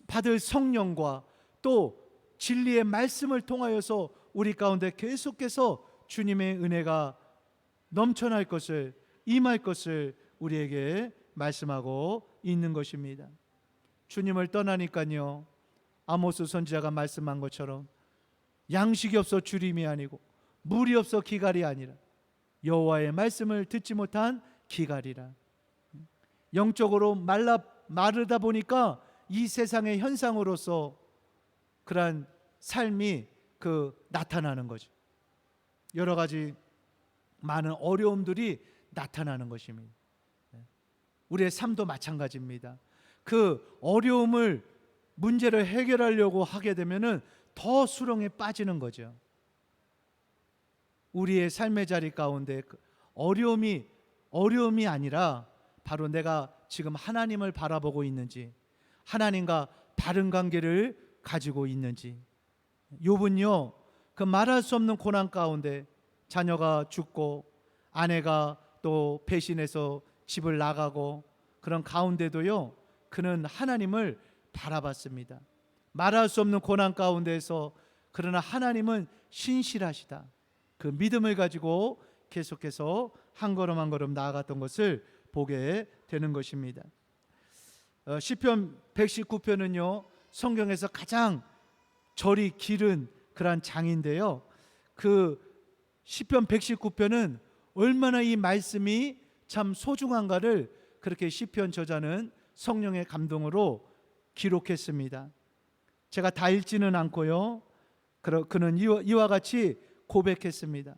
받을 성령과 또 진리의 말씀을 통하여서 우리 가운데 계속해서 주님의 은혜가 넘쳐날 것을, 임할 것을 우리에게 말씀하고 있는 것입니다. 주님을 떠나니까요, 아모스 선지자가 말씀한 것처럼 양식이 없어 주림이 아니고 물이 없어 기갈이 아니라 여호와의 말씀을 듣지 못한 기갈이라. 영적으로 마르다 보니까 이 세상의 현상으로서 그러한 삶이 나타나는 거죠. 여러 가지 많은 어려움들이 나타나는 것입니다. 우리의 삶도 마찬가지입니다. 그 어려움을, 문제를 해결하려고 하게 되면은 더 수렁에 빠지는 거죠. 우리의 삶의 자리 가운데 어려움이 아니라 바로 내가 지금 하나님을 바라보고 있는지, 하나님과 바른 관계를 가지고 있는지. 욥은요, 그 말할 수 없는 고난 가운데 자녀가 죽고 아내가 또 배신해서 집을 나가고 그런 가운데도요, 그는 하나님을 바라봤습니다. 말할 수 없는 고난 가운데에서 그러나 하나님은 신실하시다, 그 믿음을 가지고 계속해서 한 걸음 한 걸음 나아갔던 것을 보게 되는 것입니다. 시편 119편은요 성경에서 가장 절이 길은 그러한 장인데요, 그 시편 119편은 얼마나 이 말씀이 참 소중한가를 그렇게 시편 저자는 성령의 감동으로 기록했습니다. 제가 다 읽지는 않고요, 그는 이와 같이 고백했습니다.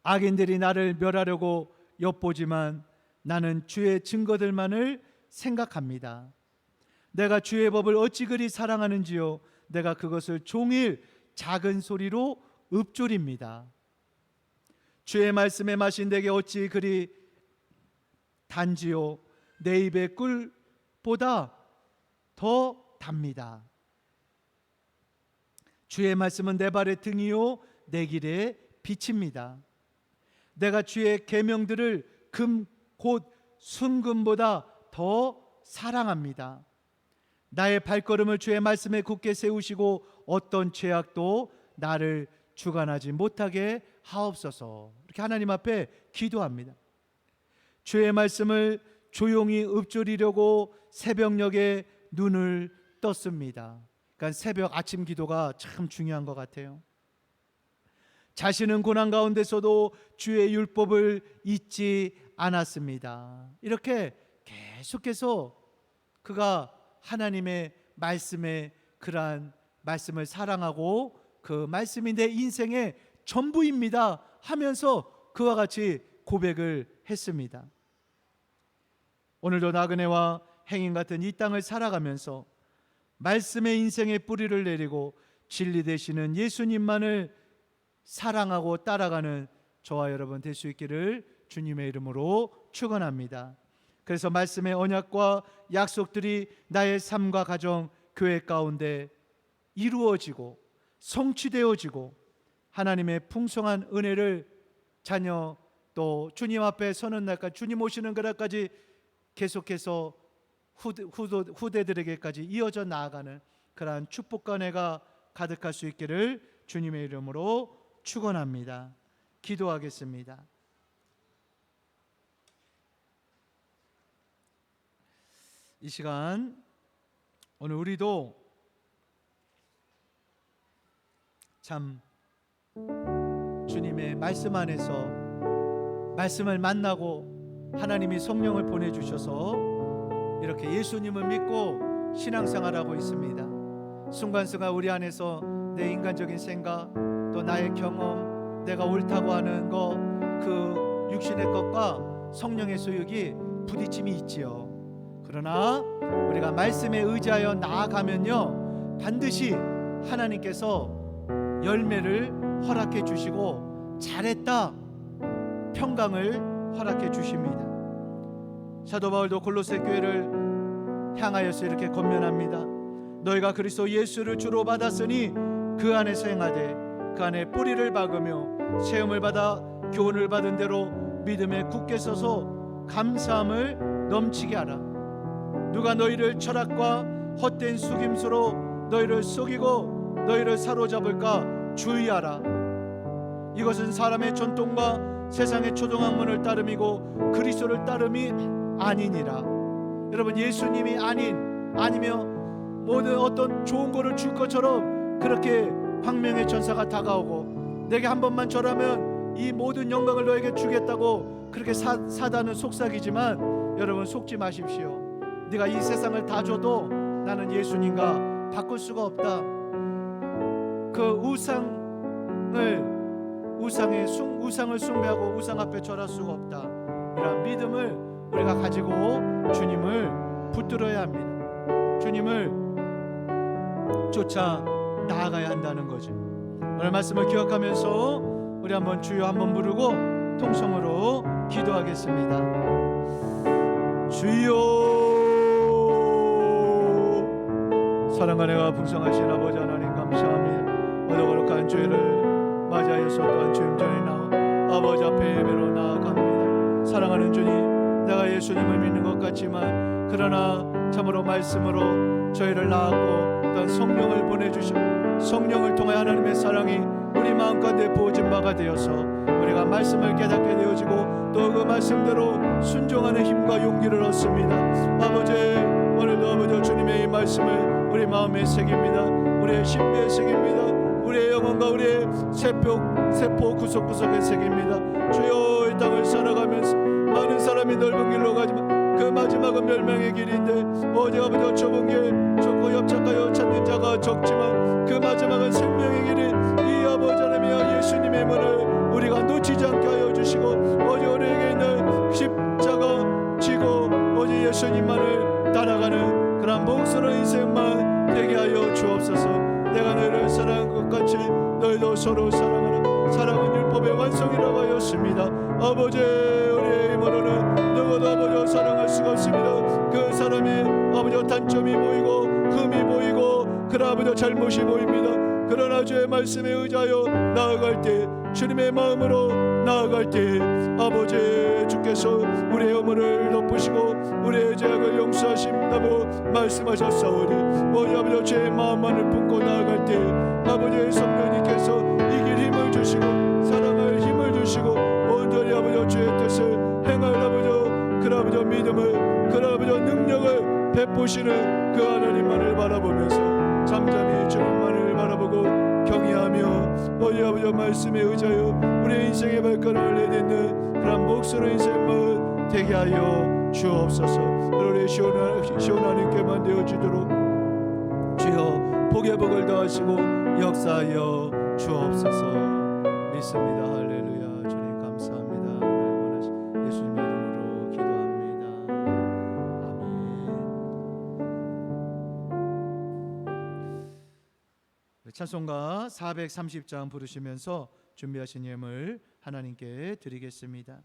악인들이 나를 멸하려고 엿보지만 나는 주의 증거들만을 생각합니다. 내가 주의 법을 어찌 그리 사랑하는지요, 내가 그것을 종일 작은 소리로 읊조립니다. 주의 말씀의 맛이 내게 어찌 그리 단지요, 내 입의 꿀보다 더 답니다. 주의 말씀은 내 발의 등이요 내 길의 빛입니다. 내가 주의 계명들을 금 곧 순금보다 더 사랑합니다. 나의 발걸음을 주의 말씀에 굳게 세우시고 어떤 죄악도 나를 주관하지 못하게 하옵소서. 이렇게 하나님 앞에 기도합니다. 주의 말씀을 조용히 읊조리려고 새벽녘에 눈을 떴습니다. 그러니까 새벽 아침 기도가 참 중요한 것 같아요. 자신은 고난 가운데서도 주의 율법을 잊지 않았습니다. 이렇게 계속해서 그가 하나님의 말씀에 그러한 말씀을 사랑하고 그 말씀이 내 인생의 전부입니다 하면서 그와 같이 고백을 했습니다. 오늘도 나그네와 행인 같은 이 땅을 살아가면서 말씀의 인생의 뿌리를 내리고 진리 되시는 예수님만을 사랑하고 따라가는 저와 여러분 될 수 있기를 주님의 이름으로 축원합니다. 그래서 말씀의 언약과 약속들이 나의 삶과 가정, 교회 가운데 이루어지고 성취되어지고 하나님의 풍성한 은혜를 자녀 또 주님 앞에 서는 날까지, 주님 오시는 그날까지 계속해서 후대들에게까지 이어져 나아가는 그러한 축복과 은혜가 가득할 수 있기를 주님의 이름으로 축원합니다. 기도하겠습니다. 이 시간 오늘 우리도 참 주님의 말씀 안에서 말씀을 만나고 하나님이 성령을 보내주셔서 이렇게 예수님을 믿고 신앙생활하고 있습니다. 순간순간 우리 안에서 내 인간적인 생각 또 나의 경험, 내가 옳다고 하는 것, 그 육신의 것과 성령의 소욕이 부딪힘이 있지요. 그러나 우리가 말씀에 의지하여 나아가면요, 반드시 하나님께서 열매를 허락해 주시고 잘했다 평강을 허락해 주십니다. 사도 바울도 골로새 교회를 향하여서 이렇게 권면합니다. 너희가 그리스도 예수를 주로 받았으니 그 안에서 행하되 그 안에 뿌리를 박으며 세움을 받아 교훈을 받은 대로 믿음에 굳게 서서 감사함을 넘치게 하라. 누가 너희를 철학과 헛된 속임수로 너희를 속이고 너희를 사로잡을까 주의하라. 이것은 사람의 전통과 세상의 초등학문을 따름이고 그리스도를 따름이 아니니라. 여러분, 예수님이 아니면 모든 어떤 좋은 거를 줄 것처럼 그렇게 광명의 전사가 다가오고 내게 한 번만 절하면 이 모든 영광을 너에게 주겠다고 그렇게 사단은 속삭이지만 여러분, 속지 마십시오. 네가 이 세상을 다 줘도 나는 예수님과 바꿀 수가 없다. 그 우상을 숭배하고 우상 앞에 절할 수가 없다. 이런 믿음을 우리가 가지고 주님을 붙들어야 합니다. 주님을 쫓아 나아가야 한다는 거죠. 오늘 말씀을 기억하면서 우리 한번 주여 한번 부르고 통성으로 기도하겠습니다. 주여, 사랑과 은혜가 풍성하신 아버지 하나님 감사합니다. 오늘 거룩한 주일을 맞이하여서 또한 주님 전에 나와 아버지 앞에 예배로 나아갑니다. 사랑하는 주님, 내가 예수님을 믿는 것 같지만 그러나 참으로 말씀으로 저희를 낳았고 또한 성령을 보내주셔 성령을 통해 하나님의 사랑이 우리 마음 가운데 부어진 바가 되어서 우리가 말씀을 깨닫게 되어지고 또 그 말씀대로 순종하는 힘과 용기를 얻습니다. 아버지, 오늘도 아버지 주님의 이 말씀을 우리 마음에 새깁니다. 우리의 심배에 새깁니다. 우리의 영혼과 우리의 세포 구석구석에 새깁니다. 주여, 이 땅을 살아가면서 많은 사람이 넓은 길로 가지만 그 마지막은 멸망의 길인데 어제 아버지가 좁은 길 좁고 협착하여 찾는 자가 적지만 그 마지막은 생명의 길이 이 아버지 하나님이여 예수님의 문을 우리가 놓치지 않게 하여 주시고 어제 우리에게 있는 십자가 지고 어제 예수님만을 따라가는 그런 목소리의 인생만 되게 하여 주옵소서. 내가 너희를 사랑한 것 같이 너희도 서로 사랑하라. 사랑은 율법의 완성이라고 하였습니다. 아버지, 우리의 힘으로는 누구도 아버지와 사랑할 수가 없습니다. 그 사람이 아버지와 단점이 보이고 흠이 보이고 그 아버지와 잘못이 보입니다. 그러나 주의 말씀에 의지하여 나아갈 때, 주님의 마음으로 나아갈 때 아버지 주께서 우리의 허물을 덮으시고 우리의 죄악을 용서하신다고 말씀하셨사오니 어디 아버지 죄의 마음만을 품고 나아갈 때 아버지의 성령님께서 이길 힘을 주시고 사랑할 힘을 주시고 온전히 아버지 주의 뜻을 행할 아버지 그 아버지 믿음을 그 아버지 능력을 베푸시는 그 하나님만을 바라보면서 잠잠히 주님만을 바라보고 경외하며 어디 아버지 말씀에 의지하여 우리의 인생의 발걸음을 내딛는 그런 목소리 인생을 되게 하여 주옵소서. 우리 시원한 있게만 되어지도록 주여 복의 복을 더하시고 역사하여 주옵소서. 믿습니다. 할렐루야. 주님 감사합니다. 날 원하신 예수님의 이름으로 기도합니다. 아멘. 찬송가 430장 부르시면서 준비하신 예물 하나님께 드리겠습니다.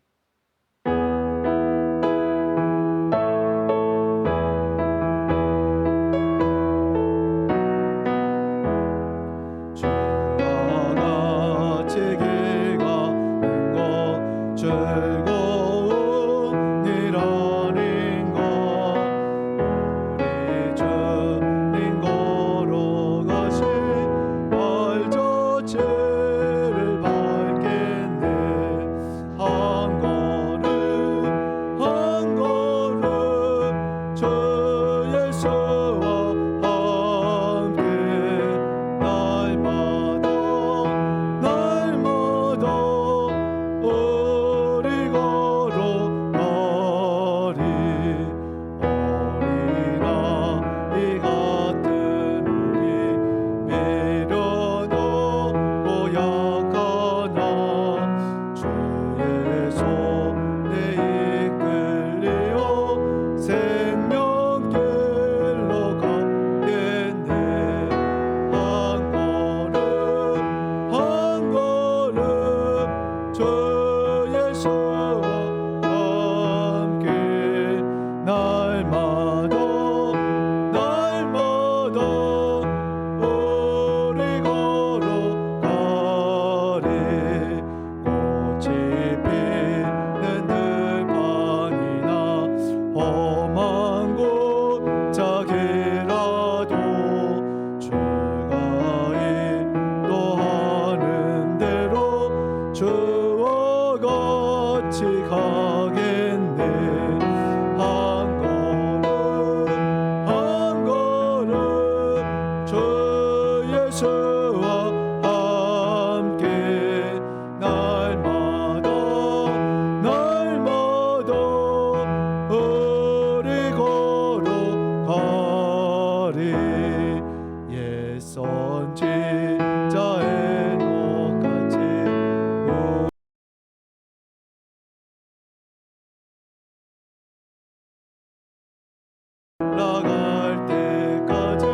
나갈 때까지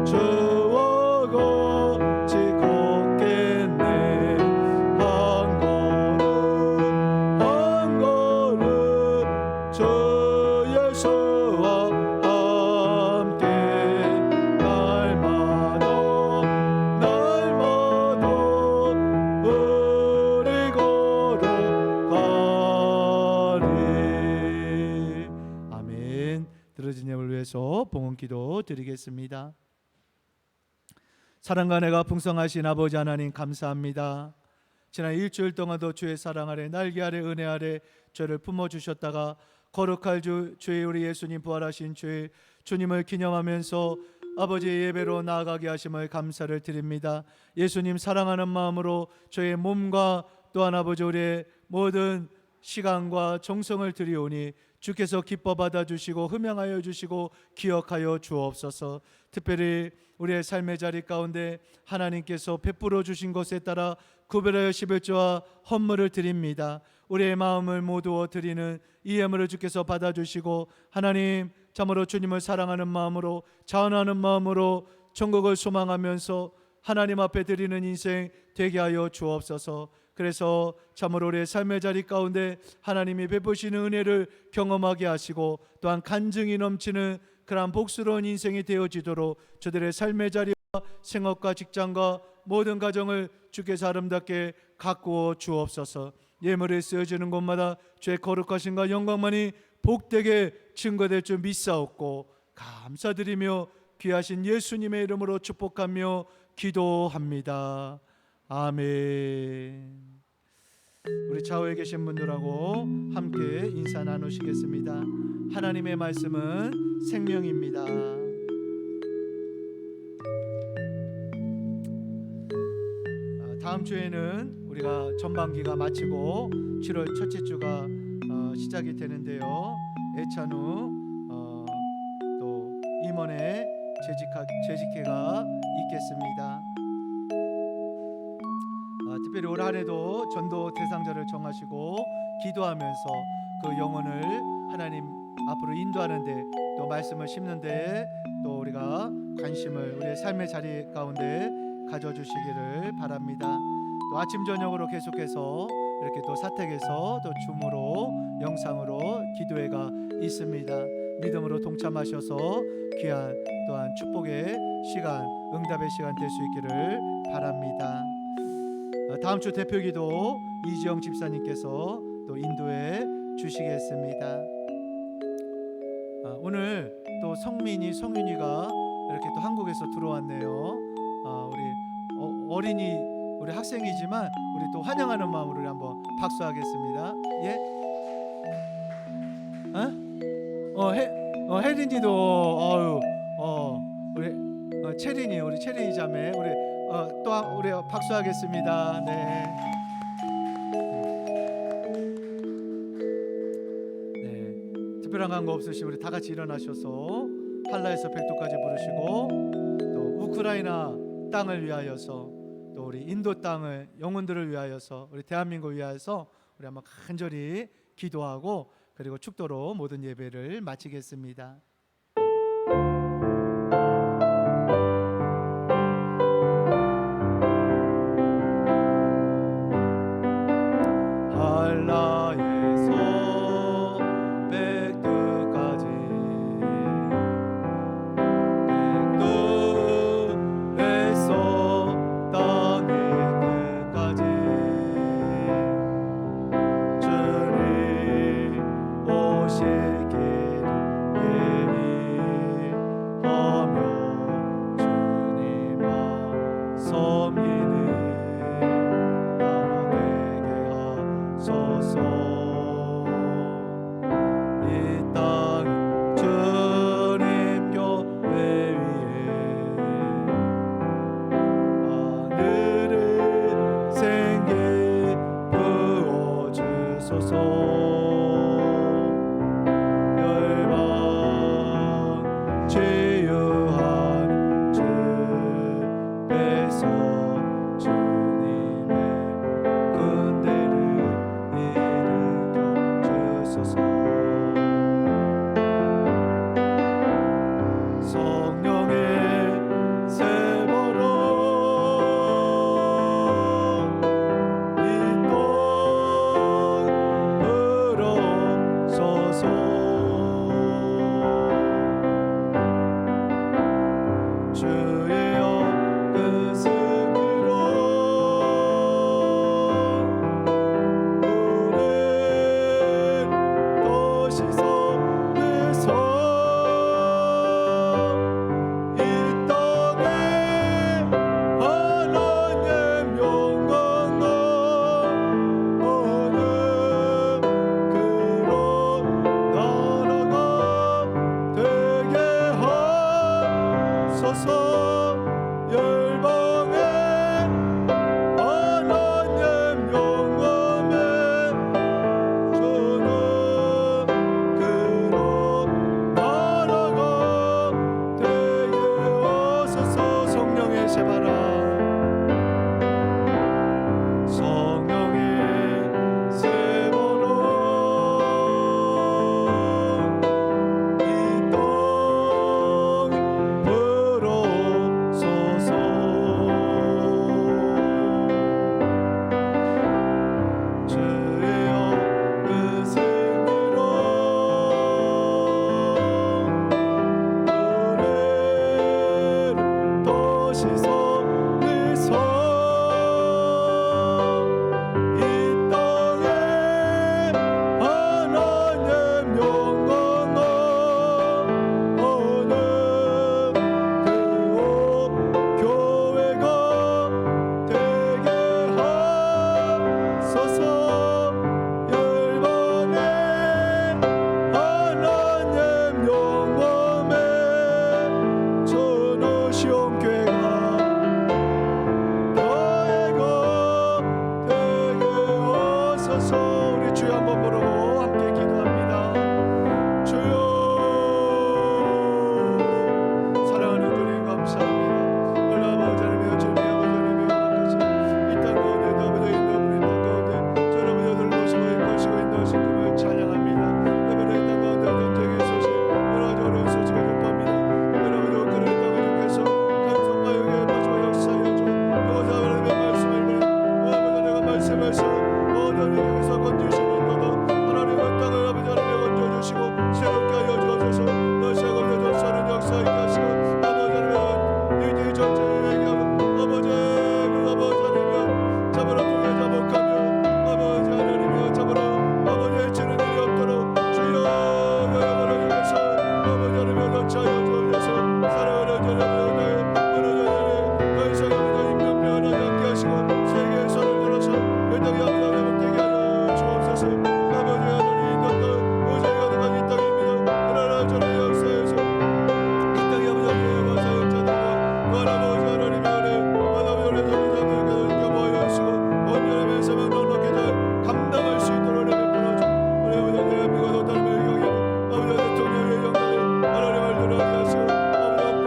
주와 같이 걷겠네. 한 걸음 주 예수와 함께 날마다 우리 걸어가리. 아멘. 들어진 예물 위해서 봉헌 기도 드리겠습니다. 사랑과 은혜가 풍성하신 아버지 하나님 감사합니다. 지난 일주일 동안도 주의 사랑 아래 날개 아래 은혜 아래 저를 품어주셨다가 거룩할 주의 우리 예수님 부활하신 주의 주님을 기념하면서 아버지의 예배로 나아가게 하심을 감사를 드립니다. 예수님 사랑하는 마음으로 저의 몸과 또한 아버지 우리의 모든 시간과 정성을 드리오니 주께서 기뻐 받아주시고 흠양하여 주시고 기억하여 주옵소서. 특별히 우리의 삶의 자리 가운데 하나님께서 베풀어 주신 것에 따라 구별하여 11조와 헌물을 드립니다. 우리의 마음을 모두어 드리는 이 예물을 주께서 받아주시고 하나님 참으로 주님을 사랑하는 마음으로 자원하는 마음으로 천국을 소망하면서 하나님 앞에 드리는 인생 되게 하여 주옵소서. 그래서 참으로 우리의 삶의 자리 가운데 하나님이 베푸시는 은혜를 경험하게 하시고 또한 간증이 넘치는 그러한 복스러운 인생이 되어지도록 저들의 삶의 자리와 생업과 직장과 모든 가정을 주께서 아름답게 가꾸어 주옵소서. 예물이 쓰여지는 곳마다 주의 거룩하심과 영광만이 복되게 증거될 줄 믿사옵고 감사드리며 귀하신 예수님의 이름으로 축복하며 기도합니다. 아멘. 우리 좌우에 계신 분들하고 함께 인사 나누시겠습니다. 하나님의 말씀은 생명입니다. 다음 주에는 우리가 전반기가 마치고 7월 첫째 주가 시작이 되는데요. 애찬후 또 임원의 재직회가 있겠습니다. 특별히 올 한해도 전도 대상자를 정하시고 기도하면서 그 영혼을 하나님 앞으로 인도하는데 또 말씀을 심는데 또 우리가 관심을 우리의 삶의 자리 가운데 가져주시기를 바랍니다. 또 아침 저녁으로 계속해서 이렇게 또 사택에서 또 줌으로 영상으로 기도회가 있습니다. 믿음으로 동참하셔서 귀한 또한 축복의 시간, 응답의 시간 될 수 있기를 바랍니다. 다음 주 대표기도 이지영 집사님께서 또 인도해 주시겠습니다. 오늘 또 성윤이가 이렇게 또 한국에서 들어왔네요. 우리 어린이 우리 학생이지만 우리 또 환영하는 마음으로 한번 박수하겠습니다. 예? 혜린이도 우리 채린이 우리 채린이 자매 우리 또 우리 박수하겠습니다. 네. 네. 특별한 광고 없으시 우리 다 같이 일어나셔서 한라에서 백도까지 부르시고 또 우크라이나 땅을 위하여서 또 우리 인도 땅을 영혼들을 위하여서 우리 대한민국을 위하여서 우리 한번 간절히 기도하고 그리고 축도로 모든 예배를 마치겠습니다. 한라에서 백두까지 백두에서 땅의 끝까지 주님 오시기를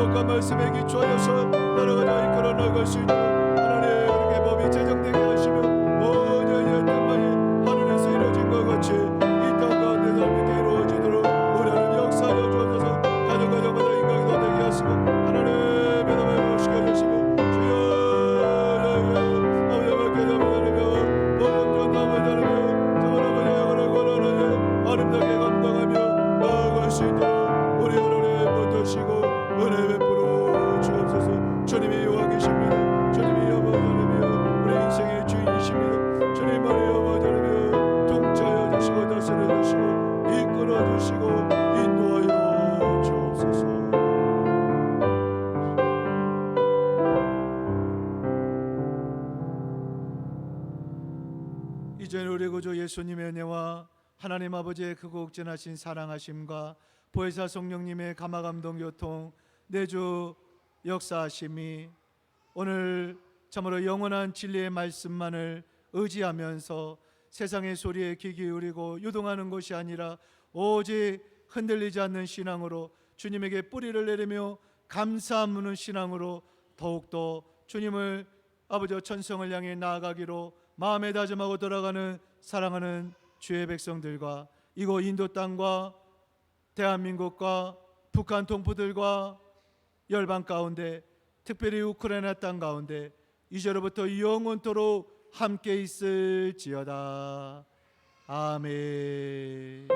거룩한 말씀에 기초하여서 나라가 이끌어 나갈 수 있도록 하나님 우리에게 법이 제정되게 하시며 온전히 어떤 말이 하늘에서 이루어진 것 같이 이 땅 가운데서 함께 이루어지도록 우리 하나님 역사하여 주옵소서. 가정마다 인간이 더 되게 하시고 하나님 믿음을 무시게 하시며 주여 아버지께 잡아다니며 복음 전담을 다니며 정말 아버지 영혼을 권하나니 아름답게 감당하며 나아갈 수 있도록 우리 하나님 붙드시고 은혜 베풀어 주옵소서. 주님이 여호와 계십니다. 주님이 아버지 하나님이여 우리 인생의 주인이십니다. 주님만이 아버지 하나님이여 통치하여 주시고 다스려 주시고 이끌어 주시고 인도하여 주옵소서. 이제는 우리 구주 예수님의 은혜와 하나님 아버지의 크고 극진하신 사랑하심과 보혜사 성령님의 감화감동 교통 내주 역사하심이 오늘 참으로 영원한 진리의 말씀만을 의지하면서 세상의 소리에 귀 기울이고 유동하는 것이 아니라 오직 흔들리지 않는 신앙으로 주님에게 뿌리를 내리며 감사 무는 신앙으로 더욱더 주님을 아버지와 천성을 향해 나아가기로 마음에 다짐하고 돌아가는 사랑하는 주의 백성들과 이곳 인도 땅과 대한민국과 북한 동포들과 열방 가운데 특별히 우크라이나 땅 가운데 이제로부터 영원토록 함께 있을지어다. 아멘.